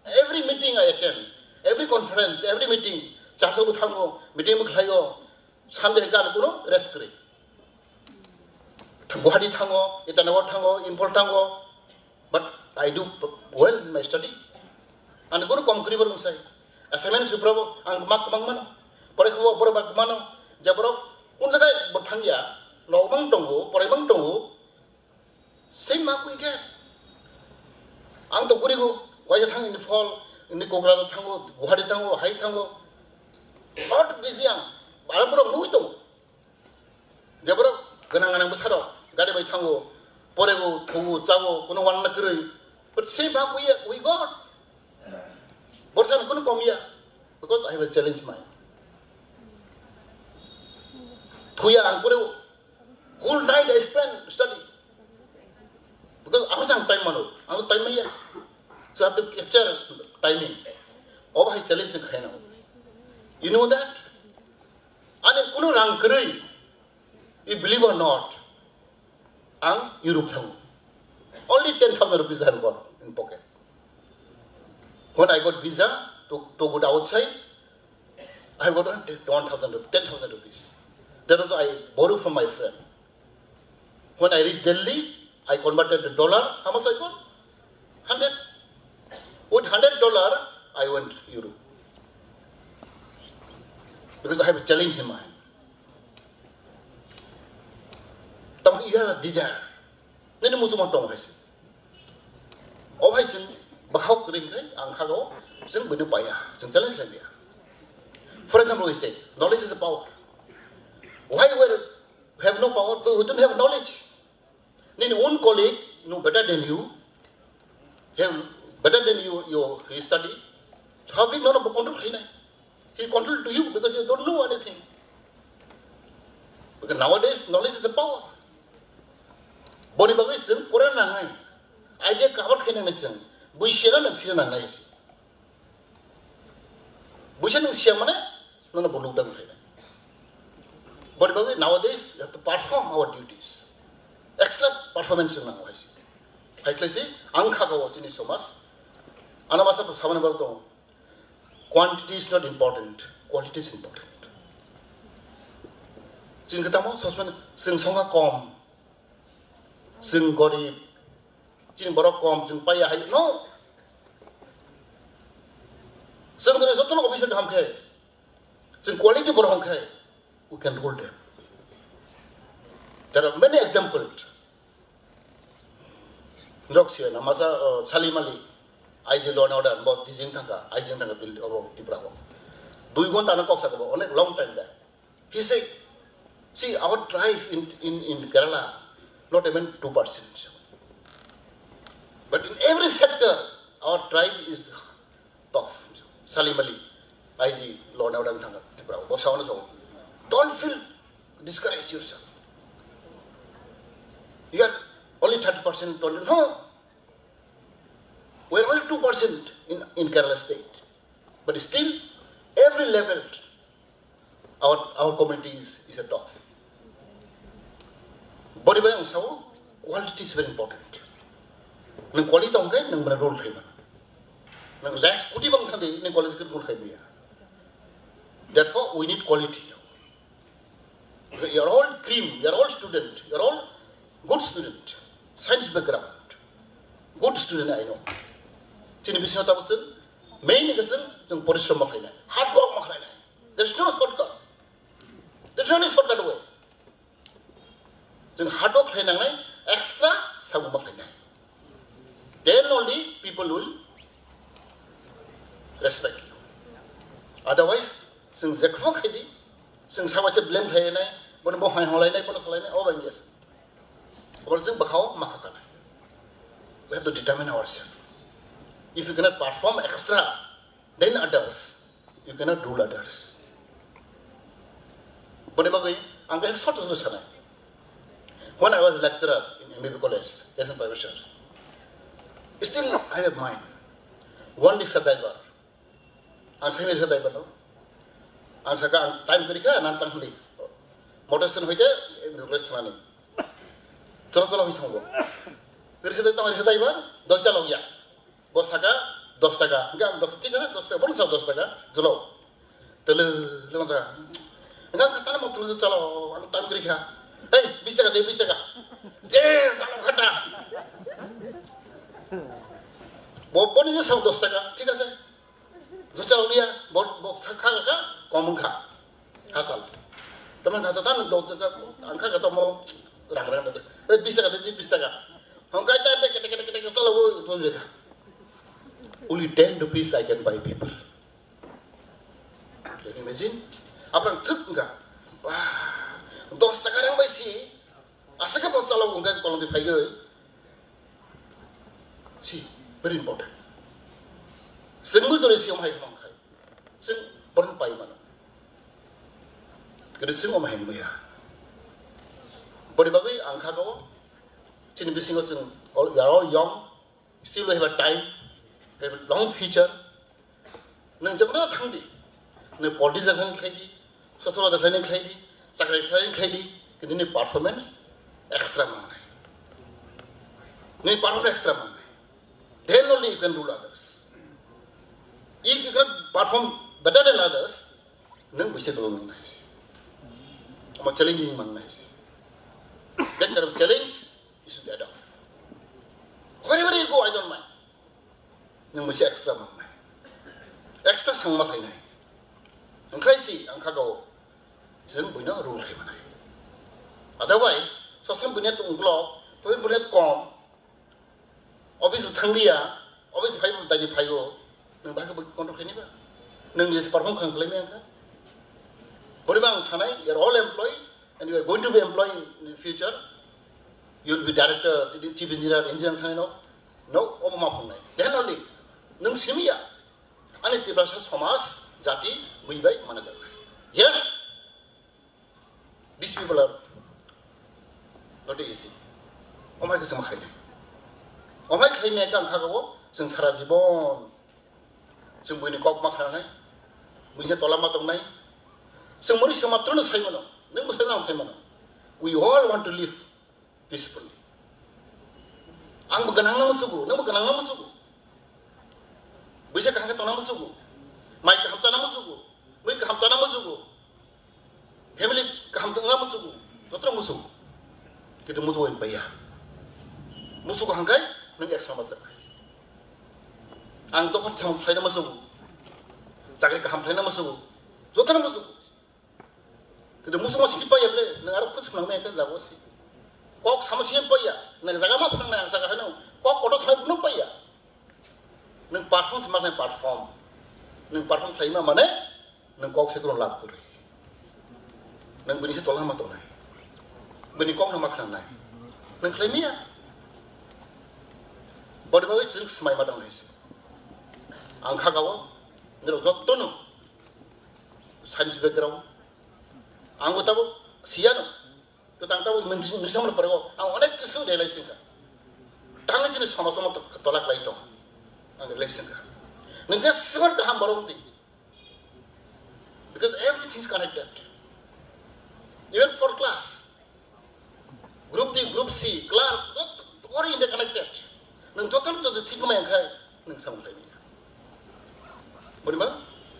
Every meeting I attend, every conference, every meeting, charso buthango, meeting bukhayo, sampai kan kuno rest kiri. Guwahati thango, Itanawar thango, Import thango, but I do well in my study. Anda guru komkri baru saya. Assignment suprabo, ang mak mana? Pore ko pore bag mana? Jabro, unsa kay bertangya, no bang tunggu, pore bang tunggu. Same mak we get. Ang to guri ko, waya thang in fall, ini kogra thango, guhari thango, hai thango. Lot busy ang, balapuro mu itu. Jabro, ganang-ganang besar, gade bai thango, pore ko tugu, cago, kuno warna kiri. But same mak we got. Borsan kuno komia, because I have a challenge mind. Thuya ang pure whole night I spend study. Because I was on time mano, I was time maya. So I have to capture timing. All my challenge is kind of. You know that? And kuno rang kiri, you believe or not, ang Europe thang. Only 10,000 rupees I have got in pocket. When I got visa to go outside, I got 10,000 rupees. That was I borrowed from my friend. When I reached Delhi, I converted the dollar. How much I got? 100. With $100, I went Europe. Because I have a challenge in mind. You have a desire. Nini musuh montong hai sih. Oh hai sih. Bakau kering kai, angkau, sing berupaya, sing challenge lagi. For example, we say, knowledge is a power. Why we have no power? Because we don't have knowledge. Then one colleague know better than you, have better than you his study. How big not about control? He control to you because you don't know anything. Because nowadays knowledge is the power. Boni bagai sing pura nangai. Idea cover kena macam. Buishera nak sih nangai sih. Buishera nak siapa mana? Nona bolu dang kena. Boni bagai nowadays you have to perform our duties. Extra performance nangai sih. Hai klasi angka kau ini somas. Anak masa sama nama tu. Quantity is not important. Quality is important. Sing ketemu sosmed sing songa kom. Sing gorib, sing borok kom, sing payah hai no. Sing dari satu lo bisa diham kai, sing quality borok kai, we can hold them. There are many examples. Roxia, namasa Salimali, IJ law and order about this intanga, IJ intanga build about Tripura. Do you want to talk about on a long time back? He said, see our tribe in Kerala. Not even 2%. But in every sector, our tribe is tough. Salim Ali, IG, law and order, don't feel discouraged yourself. You are only 30%, 20%. No. We are only 2% in Kerala state. But still, every level, our community is a tough. Body by young quality is very important. Nang quality tong kai nang mana role kai mana. Nang lacks putih bang thande nang quality kan role kai biya. Therefore, we need quality. You are all cream. You are all student. You are all good student. Science background. Good student I know. Sini bising tahu sen. Main ni kesan jeng porishram makai na. Hard work makai na. There is no shortcut. There is no shortcut way. Jeng hard work lain nang extra sabu mak lain. Then only people will respect you. Otherwise, jeng zekfo kedi, jeng sabu cep blame lain nang, bukan boh hai lain nang, bukan lain nang, oh banyak. Kalau jeng bakau makakan. We have to determine ourselves. If you cannot perform extra, then others, you cannot rule others. Bukan bagai, angkai satu sana. When I was a lecturer in MBB College, as a professor, still I have mind. One day sadaibar. Ang sahih sadaibar no. Ang saka time kerja nantang hindi. Motivation hoite request thani. Terus hoy kerja sadaibar, dos chalo gya. Bos saka 10 taka. Enggak 10 taka, 10 boleh 10 taka. Jalo. Telu lematra. Enggak kata mau terus chalo time kerja. Hey, 20 taka, 20 taka. Yes, salam khata. Bopon ini 10 taka, ठीक है sir. दूसरा हो गया, बहुत खा का कम खा, हासल. Teman kata tan 2 taka, angka kata mau rang-rang deh. 20 taka, 20 taka. Hong kata kita chalo वो देखा. Only 10 rupees I can buy people. Can you imagine? Apa thuk enggak? Wah. 10 taka orang besi, asal ke bos calo ungkap kalau di pagi, see, very important. Semua tu resi omai kamang, seng pernah pai mana. Kerana seng omai yang bayar. Bagi bagi angka kau, cini bising kau seng, you are all young, still have a time, have a long future. Nang jam mana thang di, nang politics akan khaji, social akan khaji. Secretary khaidi, kini ni performance extra mana? Ni performance extra mana? Then only you can rule others. If you can perform better than others, nang bisa rule mana? Ama challenging mana? That kind of challenge you should adopt. Wherever you go, I don't mind. Nang bisa extra mana? Extra sang mana ini? Angkai si angka kau. Jeng punya rule kayak mana? Otherwise, sosok punya tu unglok, punya tu kom, obis utang dia, obis pay tadi payo, nang bagai kontrol ini ba? Nang dia separang kan kelemahan kan? Boleh bang, sana, you are all employed, and you are going to be employed in the future, you will be director, chief engineer, no, then only, nung simia, and it was Somas, Jati, Vibai, Managar. Yes, these people are not easy. Oh my God, oh my God, I can't have a walk since Harajibon, some winning cock macana, we had Tolamatong. Somebody Samatrona Simon, we all want to live peacefully. Angbuganamasugu, no Ganamasugu. We say Kahatanamasugu, Mike Hamtanamasugu, Mike Hamtanamasugu, Family Kahamtanamasugu, Totramusu, get the Mutu in Baya. Musuku Hangai, no Examatra. And don't some Flainamasugu, Zakaka Hamtanamasugu, Zotanamasugu. The Muslim Paya, Narapus from America, that was it. Cock Samasian Paya, Nazagama Panga, Sagano, Cock or have no Paya. No parfums man perform. No parfum flame money, no cock second lapuri. No Benitola Matone. Benicom Macana. No Clemia. But about it since my madam is. Ankagawa, no Doctono. Science background. Angotabo, Siano, the Tantabo Misamon Pergo, I want to sue the Lysinga. Tangajin is from a Tola Plato and the Lysinga. Then just sort the Hambarondi. Because everything is connected. Even for class. Group D, Group C, Clark, all interconnected. Then total to the Tigma and Kai, then some Flavia. But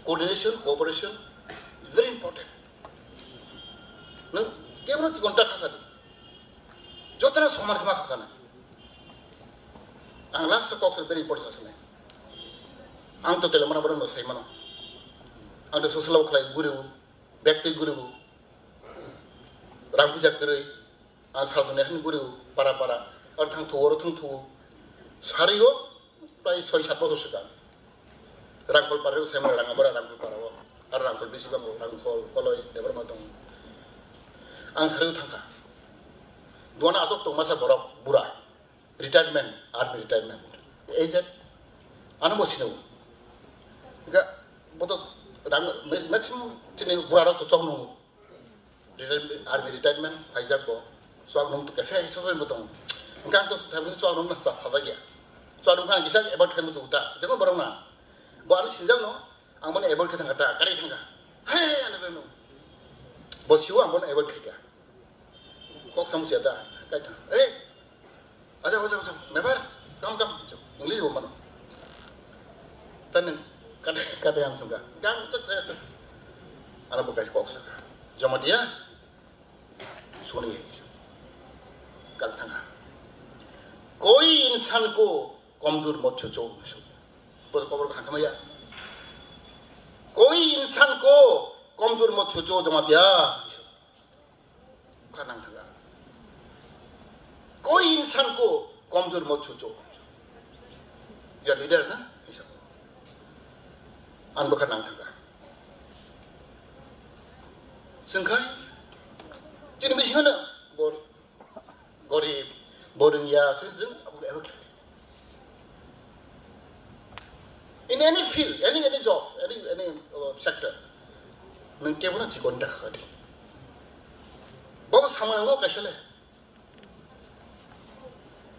coordination, cooperation is very important. No, give us contact. Jotana Somarkana. And last of all, very important. Anto Telemana no Simon. And the social like Guru, Bhakti Guru, Rampujakuri, and Salvanehan Guru, Parapara, or Tantu or Tantu, Sario, by Soy Chaposaka. Rankle Paru, Simon Rangabara, Rankle Parao, or Rankle Bishop, Rankle, Poloi, Nevermaton. Ang Haru Tanka. Duana Azok to Masa Bura. Retirement, army retirement. Agent Anamosino. But maximum Bura to Tono. Army retirement, Hijabo, so I'm going to cafe, so I'm going to come to Swallow Savagia. So I don't kind of decide about him to that. General Barona. But Sizano, I'm going to able to attack. Hey, I never know. But you are going to able to Cock some said that. Hey, I was never come, English woman. Then Katayan Suga. Down to the Anabokai Cox. Jamadia Suni Kaltanga. Koi in Sanko, Comdur Mocho, but cover Kakamaya. Koi in Sanko, Comdur Mocho, Jamadia Kananga. कोई इंसान को कमजोर मत सोचो यार leader ना अनबखा नांगा संखाय जिन mission bore गरीब boring या सिंजन in any field any job any sector nang kebona chikonda khadi bawa samango kasale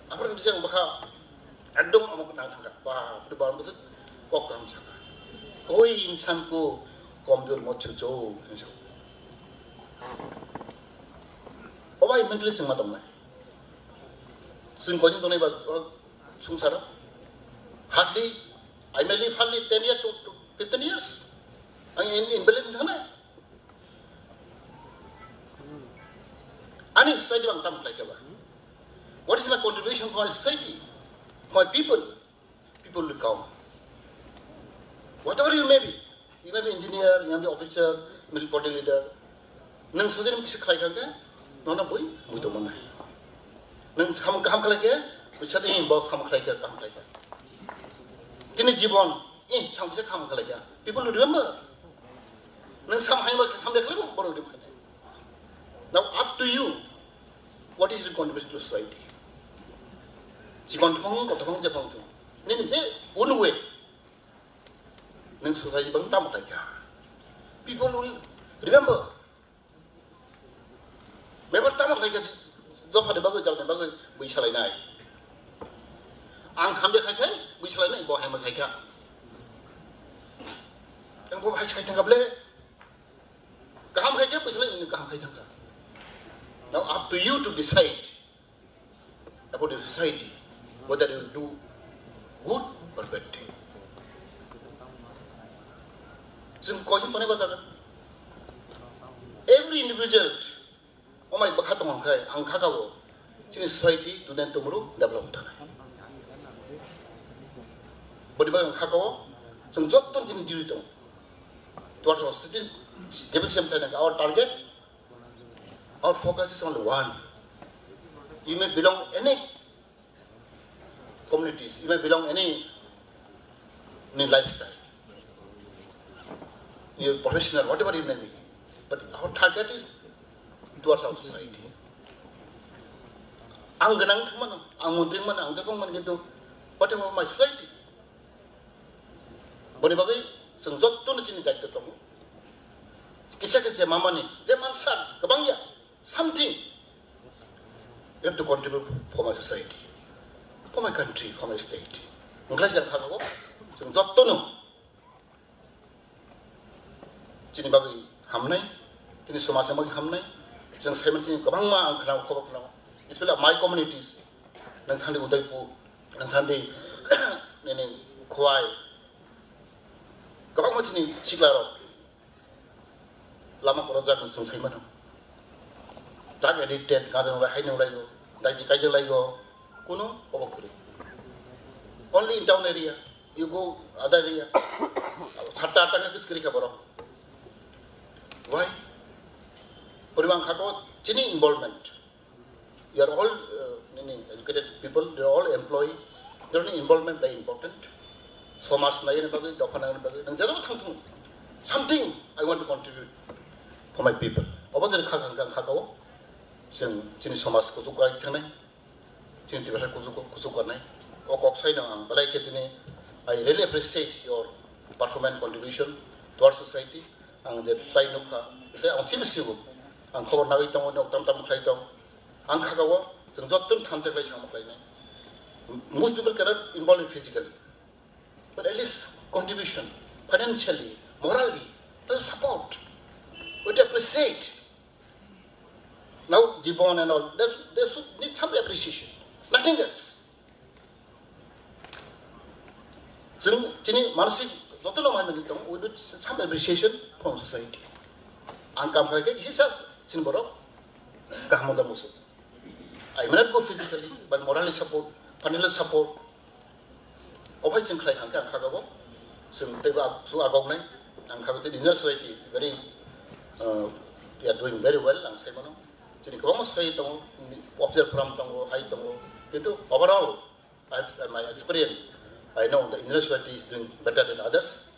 apa yang dijang baka adum amok nang thanga ba dibar musik kok kam saka koi insan ko kamjor mat chocho obai mentally sing matam nai sing kojin to nai ba sungsara hardly I may live hardly 10 years to 15 years in Berlin thana ani society bang tam like ba. What is my contribution for my society? For my people? People will come. Whatever you may be engineer, you may be officer, military leader. Nang soje nam kisi khai kanga, nona boy, boy to mana. Nang ham khalai ke, bichar in boss ham khalai ke, ham khalai ke. Tini jibon, sam kisi ham khalai ke. People will remember. Nang sam hai ma ham dekhle ko boro dim khai. Now, up to you, what is your contribution to society? Jikon thong ko thong japang tu. Ni je one way. Neng society bang tam kai ka. People will remember. Member tam kai ka job hade bagu jam bagu bui chalai nai. Ang ham de kai kai bui chalai nai bo ham kai ka. Yang bo hai kai thang ka ble. Ka ham kai ka bui chalai ni ka ham kai thang ka. Now up to you to decide about the society, whether you do good or bad thing. So, every individual, oh my bakatong angkai, angkakawo, in society to then tomorrow develop tanai. But if angkakawo, some job don't do it. Towards our city, our target. Our focus is only one. You may belong any communities, you may belong any lifestyle, your professional, whatever it may be. But our target is towards our society. Ang ganang man, ang mundring man, ang dakong man gitu, whatever my society. Boni bagay, sang jot tu na chinijay ka tamo. Kisa mama ni, je mansar, kabangya. Something you have to contribute for my society, for my country, for my state. English yang khago, sung jot tono. Chini bagi hamnai, chini somasa bagi hamnai, sung semen chini kabang ma ang khalau khobak khalau. Especially my communities, nang thandi Udaipur, nang thandi nene Khwai, kabang ma chini siklaro, lama korajak sung semen. Drug addicted, kadang orang high orang yo, daji kaji lagi yo, kuno, apa kuri. Only in town area, you go other area. Satta tanga kis kiri khabaro. Why? Perimang khako, chini involvement. You are all educated people. They are all employee. Their involvement very important. So much na yun bagay, dapat na yun bagay. Nang jalaw thang something I want to contribute for my people. Apa jadi khako? Sing chini somas kusuk kai thang nai, chini tibasa kusuk nai. Okok sai nang ang balai ketini. I really appreciate your performance contribution to our society. Ang the play nukha, the ang chili sibu, ang kawar nawi tamo ni oktam tam klay tamo, ang kagawa, sing jotun thamse klay chama klay nai. Most people cannot involve in physically, but at least contribution, financially, morally, support. We appreciate. Now, Jibon and all, they should need some appreciation, nothing else. So, Chini, Manasi, not alone, we do some appreciation from society. And come for he says, Chinboro, Kahamoda Musu. I may not go physically, but morally support, financial support. Opposing Clay and Kagago, so they were so agognay, and Kavati in society, very, they are doing very well, and Simono. Jadi kalau mas saya tahu observe from tahu, I tahu, itu overall, my experience, I know the university is doing better than others.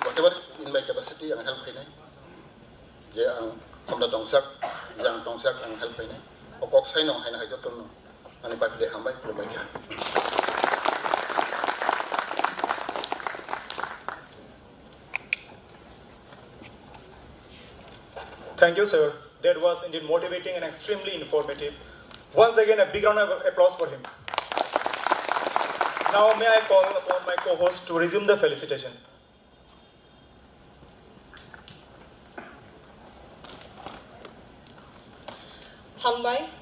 Whatever in my capacity, ang help ini, jadi ang kamda dongsak, yang dongsak ang help ini, okok saya no, hanya itu tu, ane pakai hambai belum baca. Thank you, sir. That was indeed motivating and extremely informative. Once again, a big round of applause for him. Now, may I call upon my co-host to resume the felicitation. Hambai,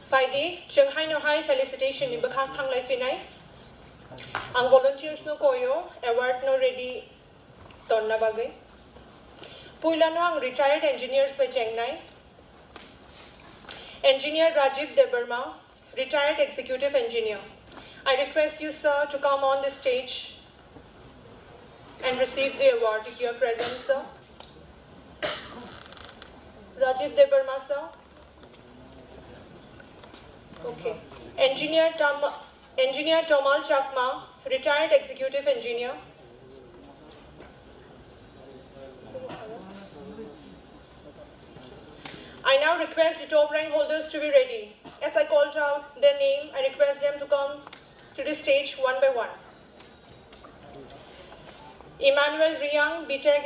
Friday, Shanghai no High Felicitation in Bakha Thang Lai Finai. Ang volunteers no koyo, award no ready torna bagay. Puilano ang retired engineers by Chengnai. Engineer Rajiv Debarma, retired executive engineer. I request you, sir, to come on the stage and receive the award if you are present, sir. Rajiv Debarma, sir. Okay. Engineer Tomal Chakma, retired executive engineer. I now request the top rank holders to be ready. As I called out their name, I request them to come to the stage one by one. Emmanuel Riang, BTech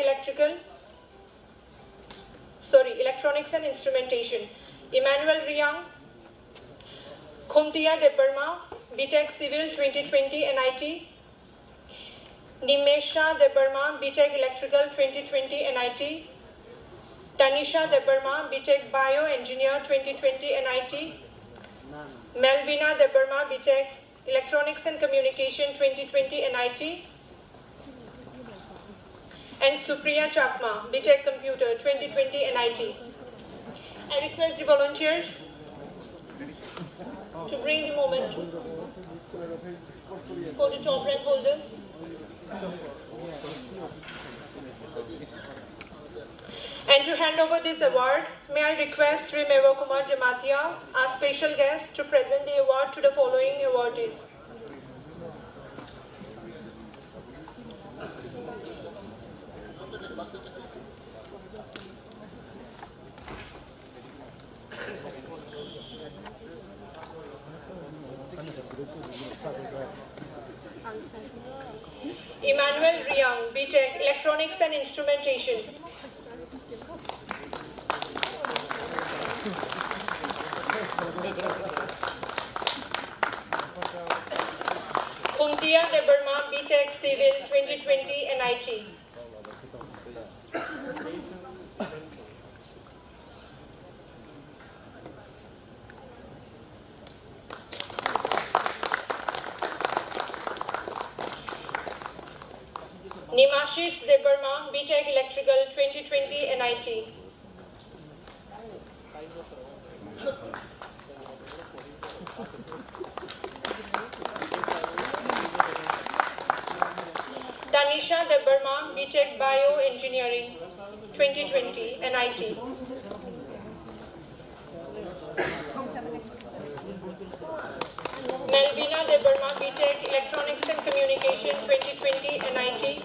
Electronics and Instrumentation. Emmanuel Riang. Khumtia Debarma, BTech Civil 2020 NIT. Nimesha Debarma, BTech Electrical 2020 NIT. Tanisha Debarma, BTech Bioengineer 2020 NIT. Melvina Debarma, BTech Electronics and Communication 2020 NIT. And Supriya Chakma, BTech Computer 2020 NIT. I request the volunteers to bring the moment for the top rank holders. And to hand over this award, may I request Sri Meva Kumar Jamatia, our special guest, to present the award to the following awardees. Emmanuel Riang, BTech Electronics and Instrumentation. Khumtia Debarma, BTech Civil 2020 NIT. Nimashish Debarma, BTech Electrical 2020 NIT. Tanisha Debarma, BTech Bioengineering 2020 NIT. Melvina Debarma, BTech Electronics and Communication 2020 NIT.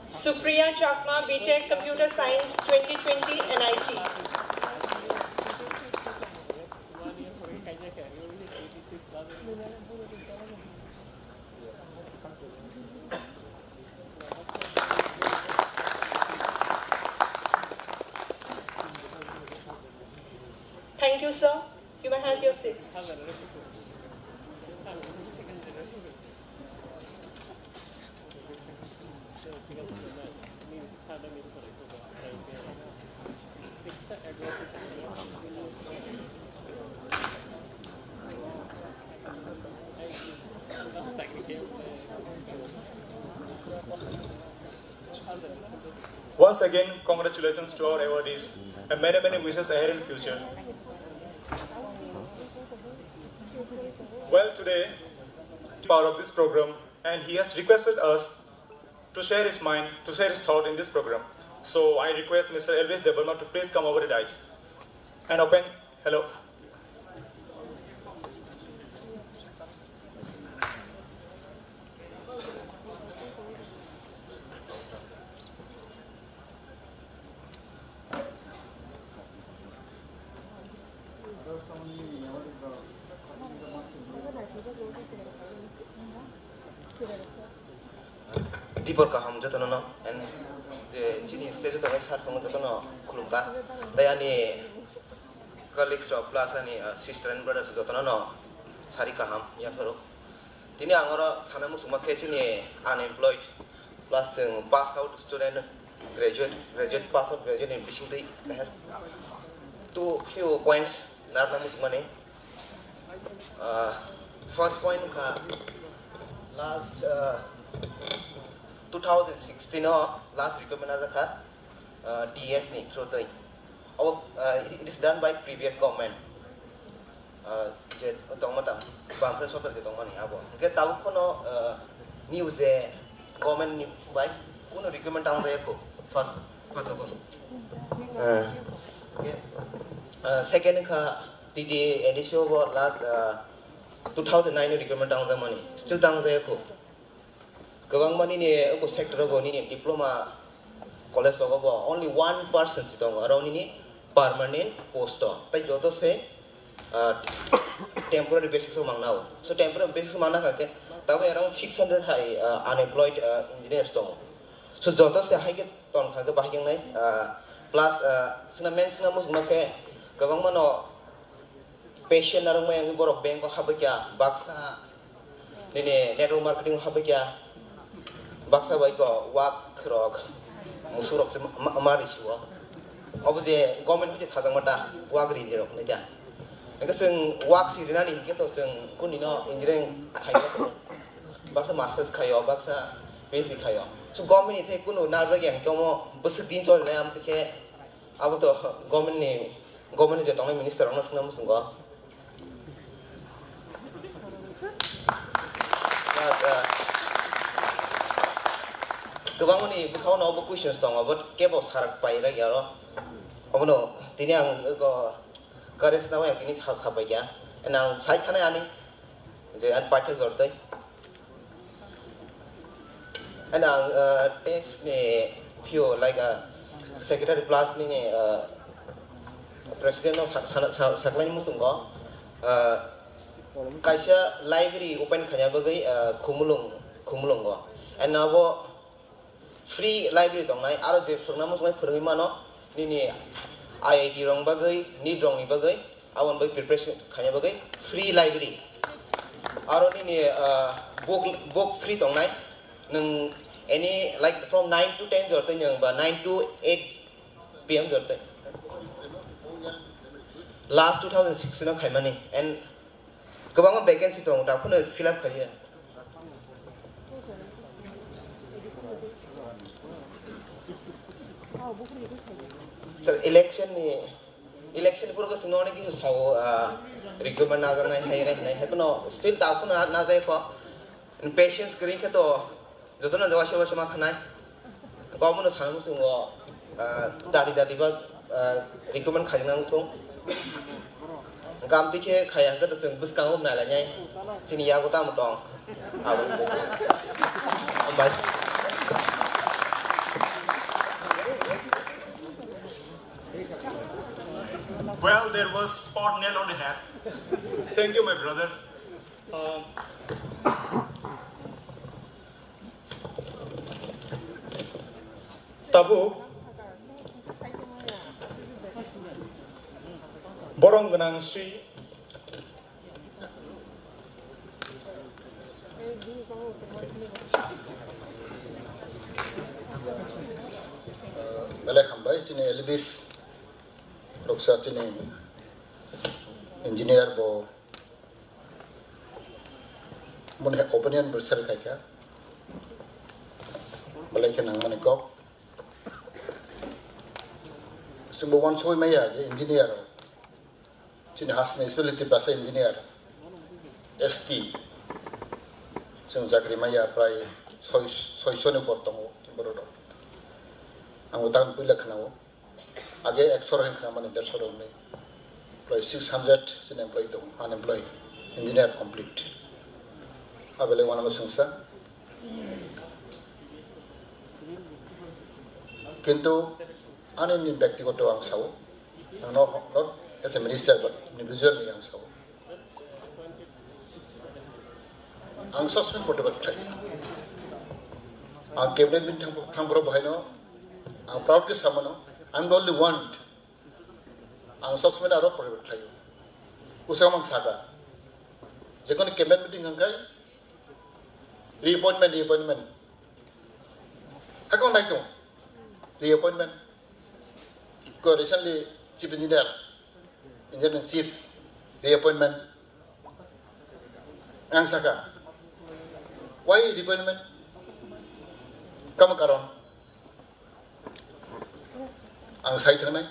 Supriya Chakma, BTech Computer Science 2020 NIT. Thank you, sir. You may have your seats. Once again, congratulations to our awardees and many, many wishes ahead in future. Well, today, part of this program, and he has requested us to share his mind, to share his thought in this program. So I request Mr. Elvis Debarma to please come over the dais and open. Hello. Dipor kaham jotono no and je chini stage to sar songo jotono khulumba dayani colleagues of plus ani sister and brothers jotono no sari kaham ya fero tini angora sanamu suma chini unemployed plus pass out student graduate pass out graduate in fishing day has two few points narnamu sumane first point ka last 2016 last recruitment as a TS ni through the it is done by previous government je tongmata bangpre sokar je tongmani abo ke taw kono news je government ni by kono recruitment ang daya ko first of all second ka TD edition last 2009 recruitment ang money still tang daya ko Gawang mani ni ugo sector go ni diploma college go only 1% sitong around ni permanent post tai joto se temporary basis mangnao so temporary basis mana kake tabe around 600 high unemployed engineers tong so joto se high ke ton kage bahing nai plus sina men sina mus make gawang mano patient narang may ang borok bank ko habakya baksa nini network marketing habakya baksa bai ko wak krok musurok se amari siwa obje government hoje sadang mata wak ri jero ne ja eka sing wak si rina ni ke to sing kunino engineering khayo baksa masters khayo baksa basic khayo so government the kuno na rage ke mo busuk din chol le am ke abo to government je tong minister ong sna musungo Gawang ni bukaw na obo questions tong about kebo sarak pai ra gyaro abono tini ang ko kares na wa tini sabai gya enang sai khana ani je an pathya jortai enang test ni few like a secretary plus ni president of saklai musungo kaisa library open khanya bagai khumulung go and now free library dong nai aro je phurna mo mai phurngi mano ni IIT rong bagai ni rong ni bagai awon bai preparation khanya bagai free library aro ni book free dong nai nung any like from 9 to 10 jorte nyang ba 9 to 8 PM jorte last 2006 no khai mani and gabang vacancy dong ta phun fill up khaya sir election pura ko suno ne ki sao recruitment na jang hai hai no still ta pun na jai ko patience kri ke to jotona jawa ma khanai ko mo no sang mu sungo dari ba recruitment khajna thong gam ti ke khaya ga to sung bus ka om na la nyai sini ya ko ta mo tong awon ambai Well, there was spot nail on the head. Thank you, my brother. Tabu borong ganang Sri Balai hambai sini Elvis Loksa sini engineer bo mun he opinion bersel kaya balai kenang mana kau semua wan soy maya je engineer sini hasne speliti bahasa engineer ST semua zakri maya prai soy sone kortong timberodo anggota pilih kenau Age exor yang kena mana derso dong ni, employee 600 sini employee dong, unemployed, engineer complete. Abele wana masungsa. Kintu ane ni ব্যক্তি koto ang sawo, not as a minister but individual ni ang sawo. Ang sosmen portable klay. Ang cabinet meeting thambro bahai no, ang proud ke sama no. I'm the only one. Ang sosmen aro private layo. Usang mang saga. Jekon cabinet meeting hangkai. Reappointment. Hakon naik tu. Reappointment. Ko recently chief engineer in chief reappointment. Ang saga. Why reappointment? Kamu karon. Ang sai thang nai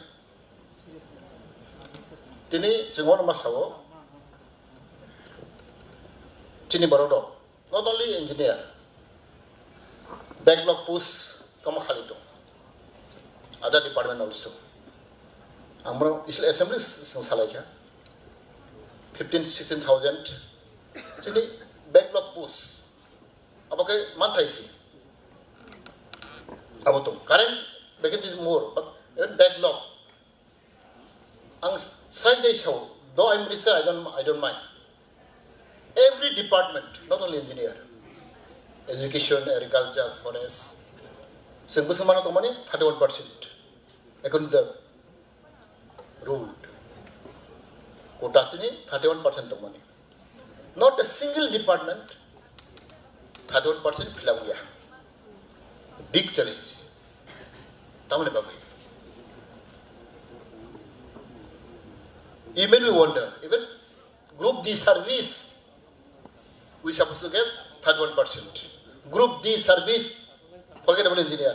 tini jengor masawo tini barodo not only engineer backlog post kamu khalito other department also amro isle assembly salai kya 15-16,000 tini backlog post Abakai mantaisi. Abatum. Current vacancies more, but even backlog. Ang Friday show. Though I'm minister, I don't mind. Every department, not only engineer, education, agriculture, forest. Singbu semana to money 31%. According to the rule. Quota chini 31% of money. Not a single department 31% fill up. Big challenge. Tamane babai. Even we wonder, even Group D service, we supposed to get 31%. Group D service, forgettable engineer.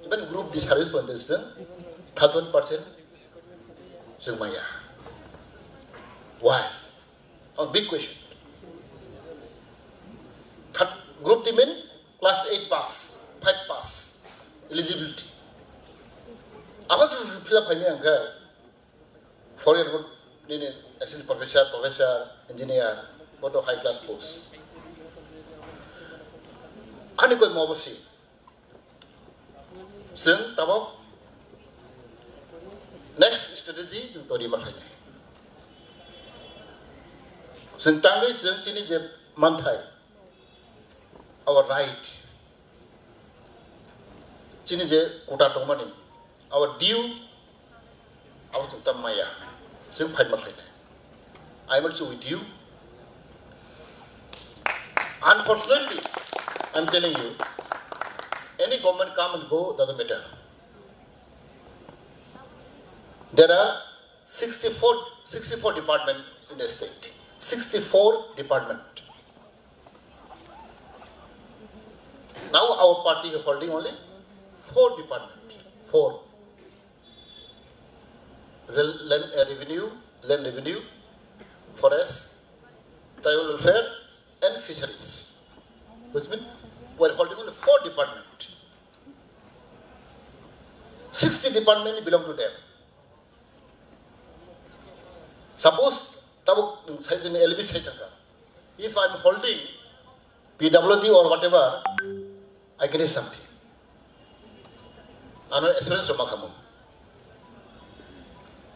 Even Group D service, 31%. Sumaya. Why? A big question. Group D mean class 8 pass, 5 pass, eligibility. Apa sih fill up ini angka? Forget about ini assistant professor, engineer, what a high class post. Ani koi mau basi. Seng tabok. Next strategy tu tori makai. Seng tanggai seng cini je mantai. Our right. Cini je kuta tomani. Our due. Our tutam maya. Seng fight makai. I am also with you. Unfortunately, I am telling you, any government come and go doesn't matter. There are 64 departments in the state. 64 departments. Now our party is holding only 4 departments. 4. Land revenue, forest, tribal welfare, and fisheries. Which means we are holding only 4 departments. 60 departments belong to them. Suppose if I am holding PWD or whatever, I get something. I am an assurance of Makamu.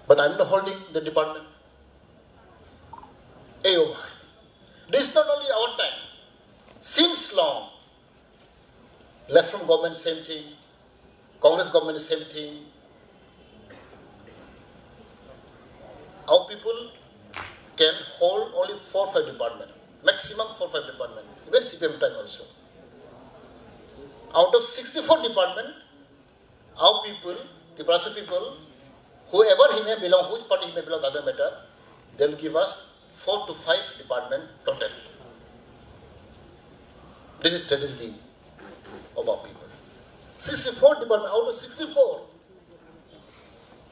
But I am not holding the department. AOI. This is not only our time. Since long, left from government, same thing. Congress government, same thing. Our people can hold only 4 or 5 departments. Maximum 4 or 5 departments. Even CPM time also. Out of 64 departments, our people, the Tripura people, whoever he may belong, which party he may belong, doesn't matter, they will give us 4 to 5 departments total. This is strategy of our people. 64 departments, out of 64,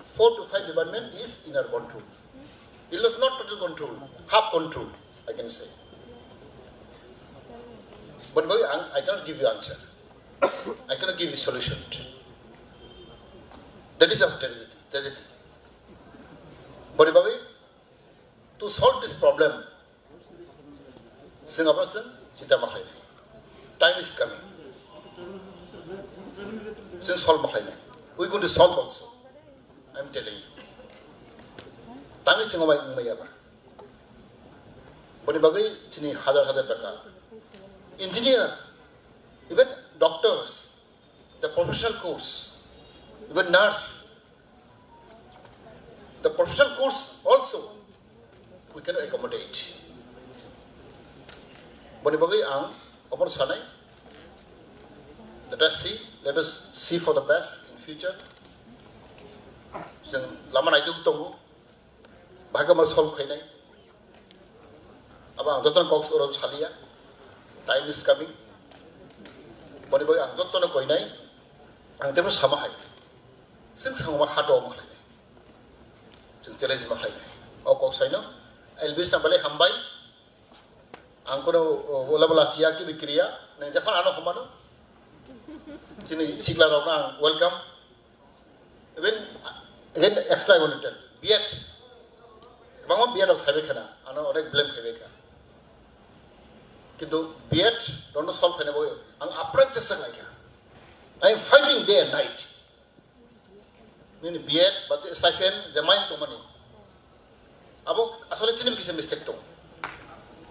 4 to 5 departments is in our control. It was not total control, half control, I can say. But I cannot give you answer. I cannot give you solution. That is our strategy. But to solve this problem, Singapore, time is coming. We're going to solve also. I'm telling you. Time is coming. But engineer, even doctors, the professional course, even nurse, the professional course also, we can accommodate. Let us see for the best in future. Laman I do to Bhagamal solve Kainai. About Dr. Cox or Chalia. Time is coming. Moniboy and Dr. Koinai, and there was Samahai. Since some hat of Maklai. Since Teles Maklai. Or Coxino, Elvis Nabale Hambai, Uncle Olabalachiaki Vikria, Najafano Homano. Sigla Rona, welcome. Even again, extra I want to tell. Yet, Mama Beard of Savekana, and I blame Quebeca. Kido Beat, don't solve any boy. I'm apprentice like I'm fighting day and night. Nini beat, but siphon, the mind to money. Abo, as well as Chini is a mistake too.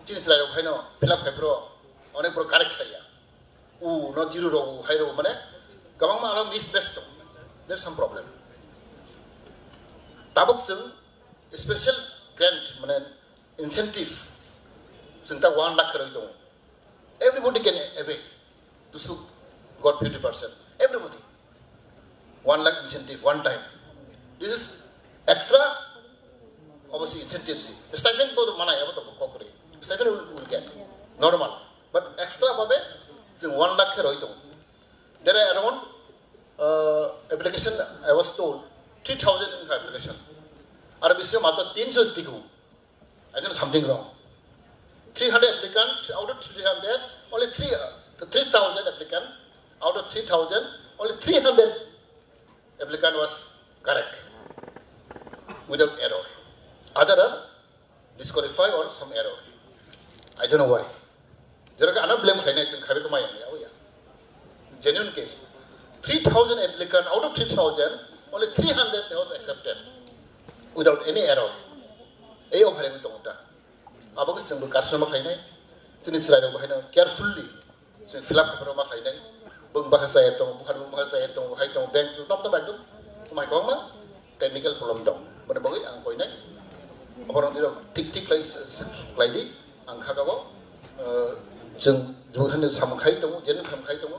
Chini Sila of Hino, Pilap Hebro, on a pro character. Ooh, not Jiro, Hiro Mane. Gamma miss best. There's some problem. Tabuk special grant, incentive. Sinta 1 lakh karo. Everybody can avail to sue got 50%. Everybody. 1 lakh incentive, one time. This is extra, obviously, incentive. The stipend for the money, stipend will get. Normal. But extra, 1 lakh karo. There are around application, I was told, 3,000 application. Arabisio Mata 300 tiku. I think something wrong. 300 applicants, out of 300, only 3,000 applicants, out of 3,000, only 300 applicant was correct, without error. Other than disqualified or some error. I don't know why. There are another blame genuine case. 3,000 applicants, out of 3,000, only 300 was accepted, without any error. Abagus sing customer kainai, sini sila dong kainai carefully, sing fill up paper mak kainai, bung bahasa itu, bukan bahasa itu, hai itu bank itu top back tu, mai kau mah technical problem dong, pada bagi ang kainai, orang tidak tik lagi, ang kagak sing bukan sama kai tu, jenis sama kai tu,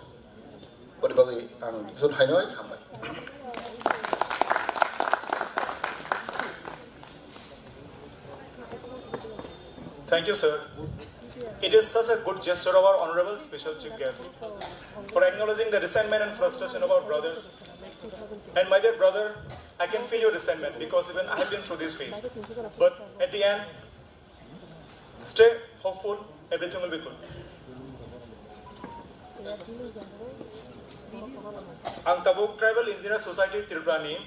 pada bagi ang sun kainai hambai. Thank you, sir. It is such a good gesture of our honorable special chief guest for acknowledging the resentment and frustration of our brothers. And my dear brother, I can feel your resentment because even I have been through this phase. But at the end, stay hopeful, everything will be good. Ang Tabuk Tribal Engineer Society Tripura ni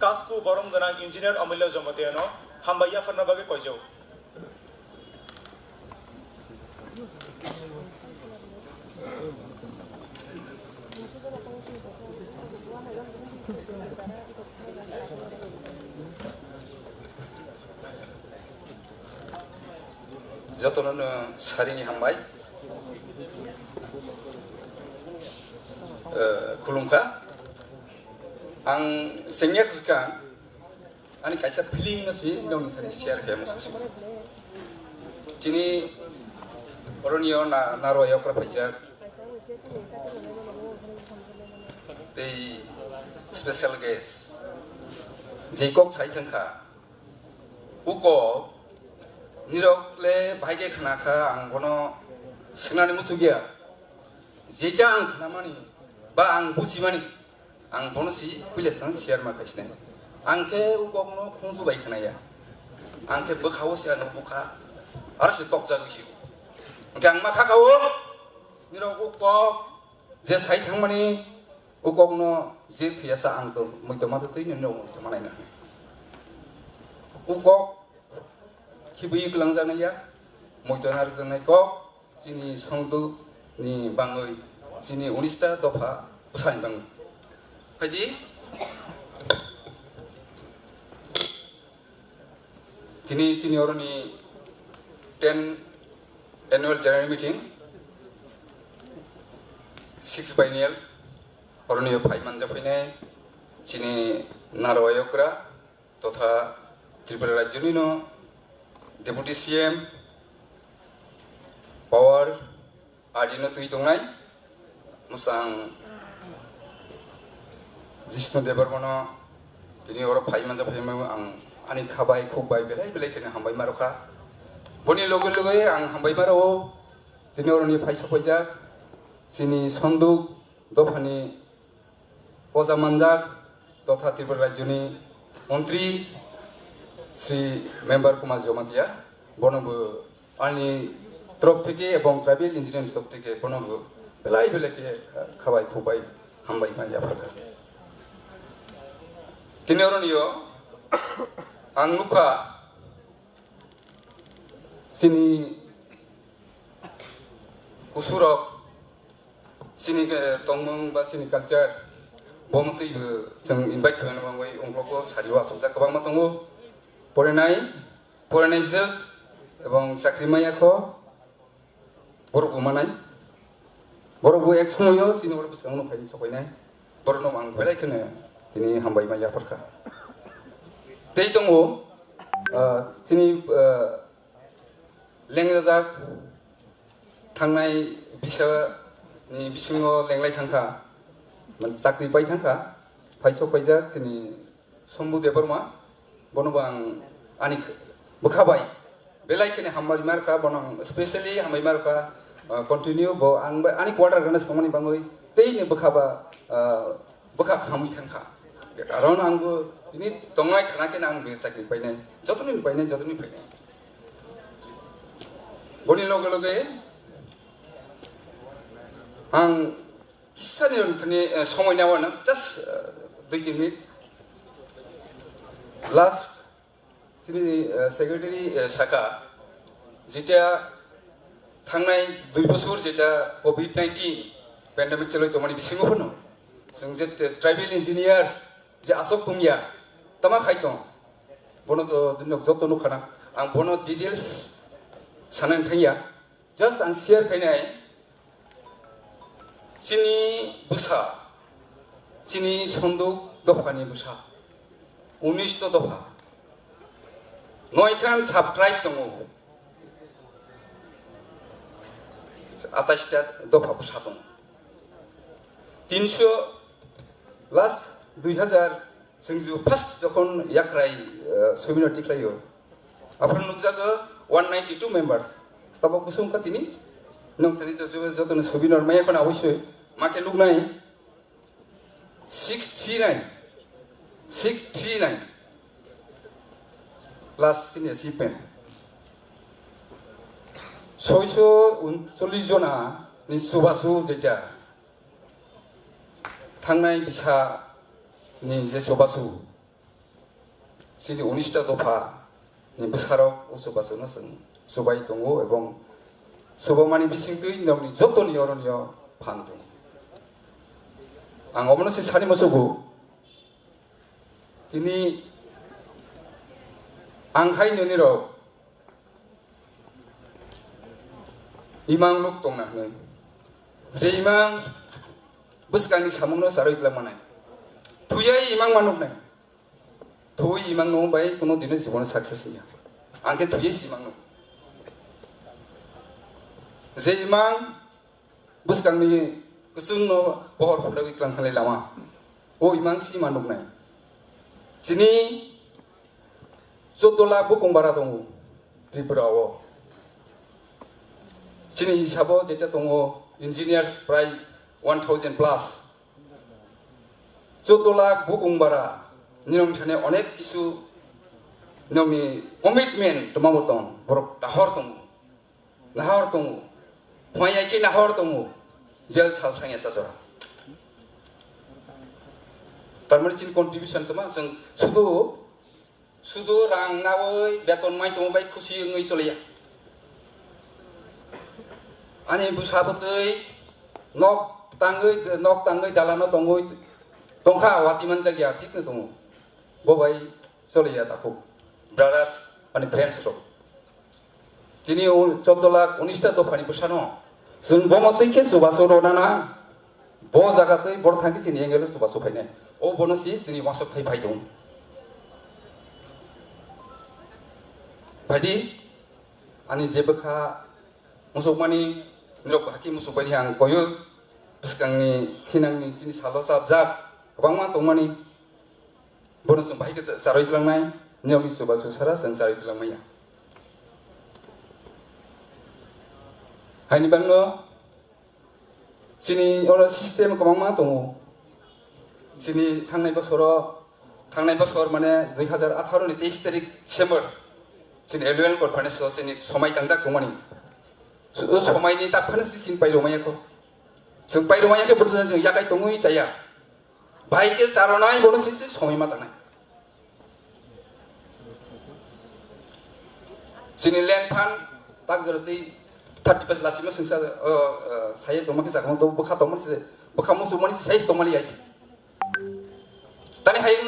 Kasku Borom Ganang Engineer Amulya Jomatiano Hambaya Farnabage Kojo. Jatono sarini hambai kulungka ang sengyak sekarang ani kaisa feeling nasi nong tadi share kayak musuh Cini orangnya naroyo kerapajak the special guest Jacob saya tengah uko nirok le bagai kenaka angkono senani musuhnya jika ang kenamani ba ang bucimani ang bonusi pilih stang share makasih nih angke uko no kungsu baik kenaya angke berkawas ya no buka harus tok jago sih ang makakawo nirok uko je saya tengmani uko no je biasa ang tu mungkin mata tu ini no cuma lainnya uko Kibuyi kelang sana ya, mungkin hari sana kok sini songtu ni bangai sini unista dopa pesan bangai. Jadi sini orang ni 10 annual general meeting 6 biennial orang ni 5 manja punya sini narawayokra totha Tripura Rajya ni no Deputy CM, Power, Adino Tuitongai, Musang Zisno Debarmono, Tini or Paiman of him, Ani Kabai, Kubai, Belay, and Hambai Maroka, Boni Logo, and Hambai Maro, Tinor Paisa Poja, Sini Sondu, Dopani, Ozamandak, Dota Tripura Rajuni, Montri. Si member Kumar Jomatia, bonobu ani drop teke ebong tribal engineering stop teke bonobu belai ke kawai kubai hambai manja pada. Kini orang yo ang lupa sini usurok sini tongmung ba sini culture bomtui जों invite खालामनांगौ उनग्लको सारिवा समजा गोबां मा दङ फरायनायजों এবং চাকরি मायाखौ बर' गुमानाय बर'बो एक समायाव सिनि बर' बिसिबां फायनि सफैनाय बर'नाव आं बेलायखौनो दिनै हामबाय मायाफोरखौ दै दङ दिनै लेंजाजाक थांनाय बिसानि बिसिङाव लेंलाय थांखा चाकरि बाय थांखा फायस' फायजाक दिनै सम्बुदेव बर्मा बनबो आं आनि बोखाबाय बेलायखौनो हामबाय मारखा बनां स्पेशली हामबाय मारखा कन्टिन्यू बो आं आनि क्वार्टार गना समनि बाङै दैनो बोखाबा बोखा खामै थांखा खारन आंबो दिनै दंनाय थानायखायनो आं बे चाकरि पायनाय जतनि पायनाय बनि लगे लगे आं किसानि समय नावानो जास्ट 2 मिनिट लास्ट दिनै सेक्रेटारि साखा जेटा थांनाय 2 बोसोर जेटा COVID-19 पेन्डेमिक चलै तमानि बिसिङाव फनो जों जे ट्राइबेल इन्जिनियार्स जे आसक तुमिया तमा खायतो बनो तो दिनक जतो नुखाना आं बनो डिटेल्स सानान थाया जस्ट आं शेयार खायनाय चिनि बुसा चिनि सन्दुक दफानि बुसा 19 दफा 9 खान साबट्राइब दङ 28টা दफा बुसा दं 300 लास्ट 2000 जों फार्स्ट जखन याख्राय सेमिनार टिक्लायो आफार नुकजागो 192 मेम्बार्स तब बुसुम खातिनि नोंथानि जतन सेमिनार मायाखन अवश्य माके लुगनाय 639 लास्ट सिनि अचिभमेन्ट 639 जना नि सुबासु जेटा थांनाय बिसा नि जे सुबासु सिनि 19टा दफा नि बोसाराव सुबासु नसों सुबाय दङ एबं सुबामानि बिसिंदै नोंनि जतनि अरनिय फानदों आं अमनसे सानि मोसौगु दिनै आंहाय ननिराव इमां लुक दंना जे इमां बसकांनि सामुंनो सारैतला मानाय थुयै इमां मानुकनाय थुयै इमां नो बाय कोनो दिने जीवन सक्सेस निया आंके थुयै इमां नो जे इमां बसकांनि गोसुंनो बहर फुंदा इक्लां खालाय लामा ओ इमां सि मानुकनाय दिनै 14 लाख बुकंबारा दङ त्रिपुराव चिनि हिसाबाव जेटा दङ इन्जिनियार्स प्राय 1000 प्लस 14 लाख बुकंबारा निरं थाने अनेक किसु नोंनि कमिटमेन्ट तमाबो दं बरक नाहर दङ फयायके नाहर दङ जेल साल सांया साजरा तारमाने चिनि कन्ट्रिबिउसन तमा जों सुदु रां नावै बेतन माइ दङ बाय खुसि ngै सलिया आनि बुसाबोदै नक ताङै दालाना दङै दंखा वातिमान जागिया थिकनो दङ बबाय सलिया दाखौ ब्रादार्स अनि फ्रेन्ड्स रो दिनै 14 लाख 19टा दफानि बुसानो जों बमतैखे सुबासो रनाना ब जागातै बर थांखि सिनि एंगेल सुबासो फायनाय ओ बनसि जोंनि वासब थाइ फाय दं बायदि आनि जेबोखा मुसुकमानि निरक हाकि मुसुकबायदि आं गयो बसकांनि खिनांनि सिनि सालो साबजाक गोबां मा दंमानि बनसों बाहायके जारैलांनाय नियमि सुबासो सारा जों जारैलांनाया हायनि बांनो सिनि अरा सिस्टेम गोबां मा दङ सिनि थांनाय बोसोर माने 2018 नि 23 तारिख सेम्बर सिनि एनुवेल कनफारेन्स सिनि समाय थांजाक दंमानि समायनि ताफानसि सिन पाइरमायाखौ जों पाइरमायाखौ बुरजा जों याकाय दङै जाया भाइके जारनाय बनसि समय मा थांनाय सिनि लेन्ड फान ताक जरति 30% लासिम संसा साय दमा के जाखम तो बखा दमन से बखा मुसु मनि साय दमलि आइसे ताने हायिं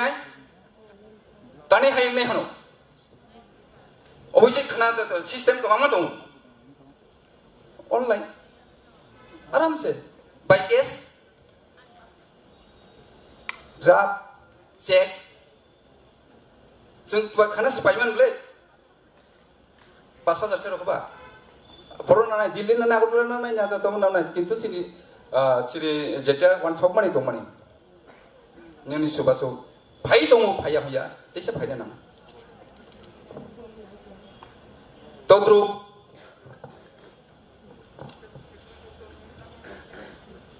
नाय हनो अबैसे खाना सिस्टेम को मामा दं ऑनलाइन आराम से बाय कैश ड्राफ्ट चेक जों खाना सिपायमोन बोले 5000 के रखबा बरना नाय दिल्ली ना नागरला नाय ना तो ना नाय किंतु चिरि जेटा वन शॉप माने दं माने नोंनि सुबासो फाइ दङ फाया फैया देसे फायदा नां तद्रु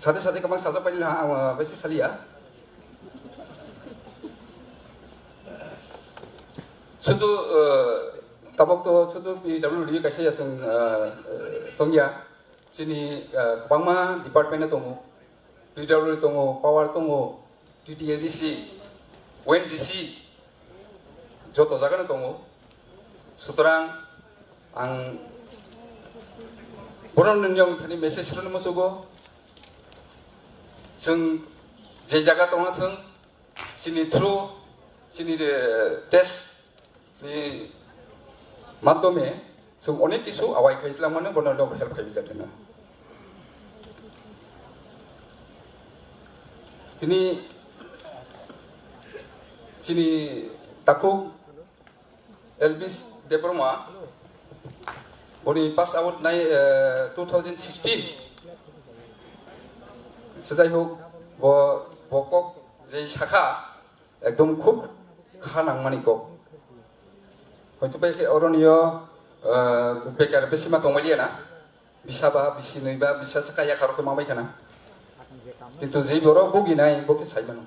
साथे कमां साजा पाइल हा बेसे सालिया सुदु tabok to sudu PWD kaisa yang tongya sini kabangma department tongo PWD tongo power tongo TTAGC ONGC joto jaga tongo sutrang ang boron nyong thani message ron mosogo जों जे जागा दङ थों सिनि थ्रु सिनि टेस्ट नि माध्यमे जों अनेक किसु आवाय खायतला माने बननो हेल्प खायबि जादों तिनि सिनि ताकु एलबिस डिप्लोमा बनि पास आउट नाय 2016 सजाय हो बकक जे शाखा एकदम खूब खानां मानिको হয়তো বেকে অরনিয় বেকার বেসিমা দंगलिया ना बिसाबा बिसिनैबा बिसा साखाया खारखौ माबाय खाना কিন্তু যে বড় বগিনাय বকে साइबानो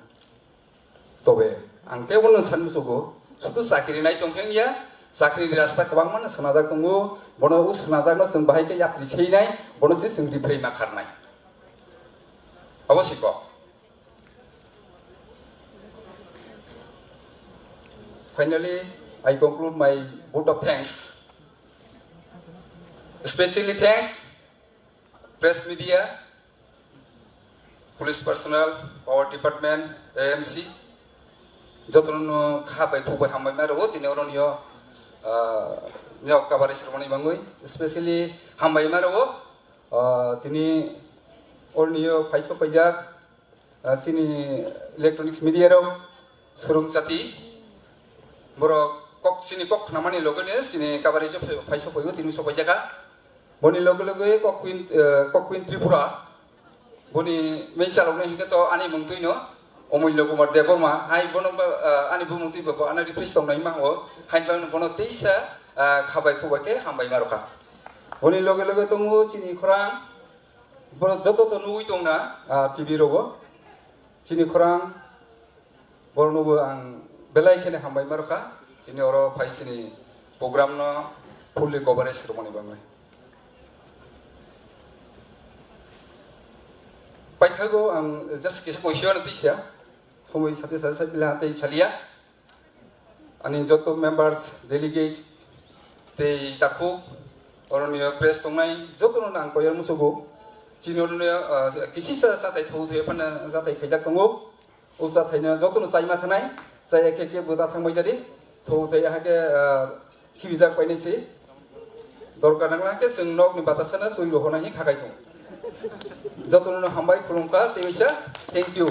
তবে आंके बनो सानमुसुगो सुतु साख्रि नाय दंखेनिया साख्रि रास्ता गोबां माने सनाजाक दंगो बनो उ सनाजाकनो जों बाहायके याप्लिसैनाय बनो से जों रिफ्रेमा खारनाय अवश्यक Finally, I conclude my vote of thanks. Especially thanks, press media, police personnel, power department, AMC. Jotono khabai khubai hambai maro tini oronio nyok kabari sermoni bangui. Especially hambai maro tini oronio paiso pajak sini electronics media ro surung jati borok kok sini kok namani logo ni sini kabari so paiso koyo tini so pajaka boni logo kok queen Tripura boni menchalo ne hikato ani mungtui no omul logo mar deborma hai bono ani bumungtui babo ana refresh tong nai ma ho hai bono teisa khabai khubake hambai maroka boni logo tongo sini khorang bono joto to nui tong na tv rogo sini khorang bono bo ang belai kene hambai maroka tini oro pai sini program no fully coverage sermoni bangai paithago ang just kisa question tisa somoi sate bila tei chalia ani joto members delegate tei takhu oronio press tongnai joto no nang koyar musugo chinono kisi sa tai thau thoi pana sa tai khajak tongo o sa thaina joto no saima thanai saya ke buta thangbai jadi thau thai ha ke khibijak paini se dorkar nangla ke जों nok ni batasana choi rohona hi khagai thong jotono hambai khulungka teisa thank you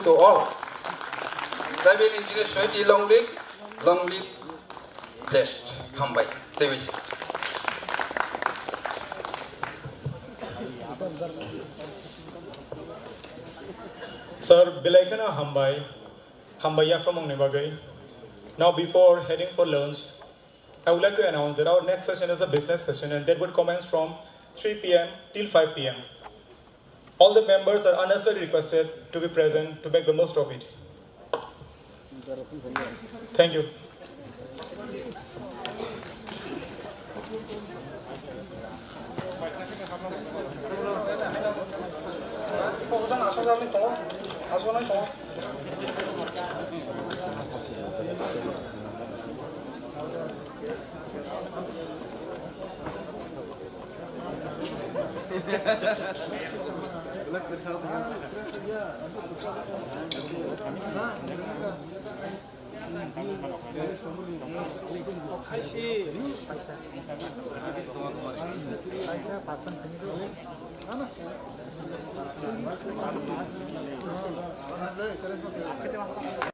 to all tribal engineer society long live blessed hambai teisa Sir, bilaikana hambaya from Ongnebagai. Now, before heading for lunch, I would like to announce that our next session is a business session and that would commence from 3 p.m. till 5 p.m. All the members are earnestly requested to be present to make the most of it. Thank you. Terima kasih.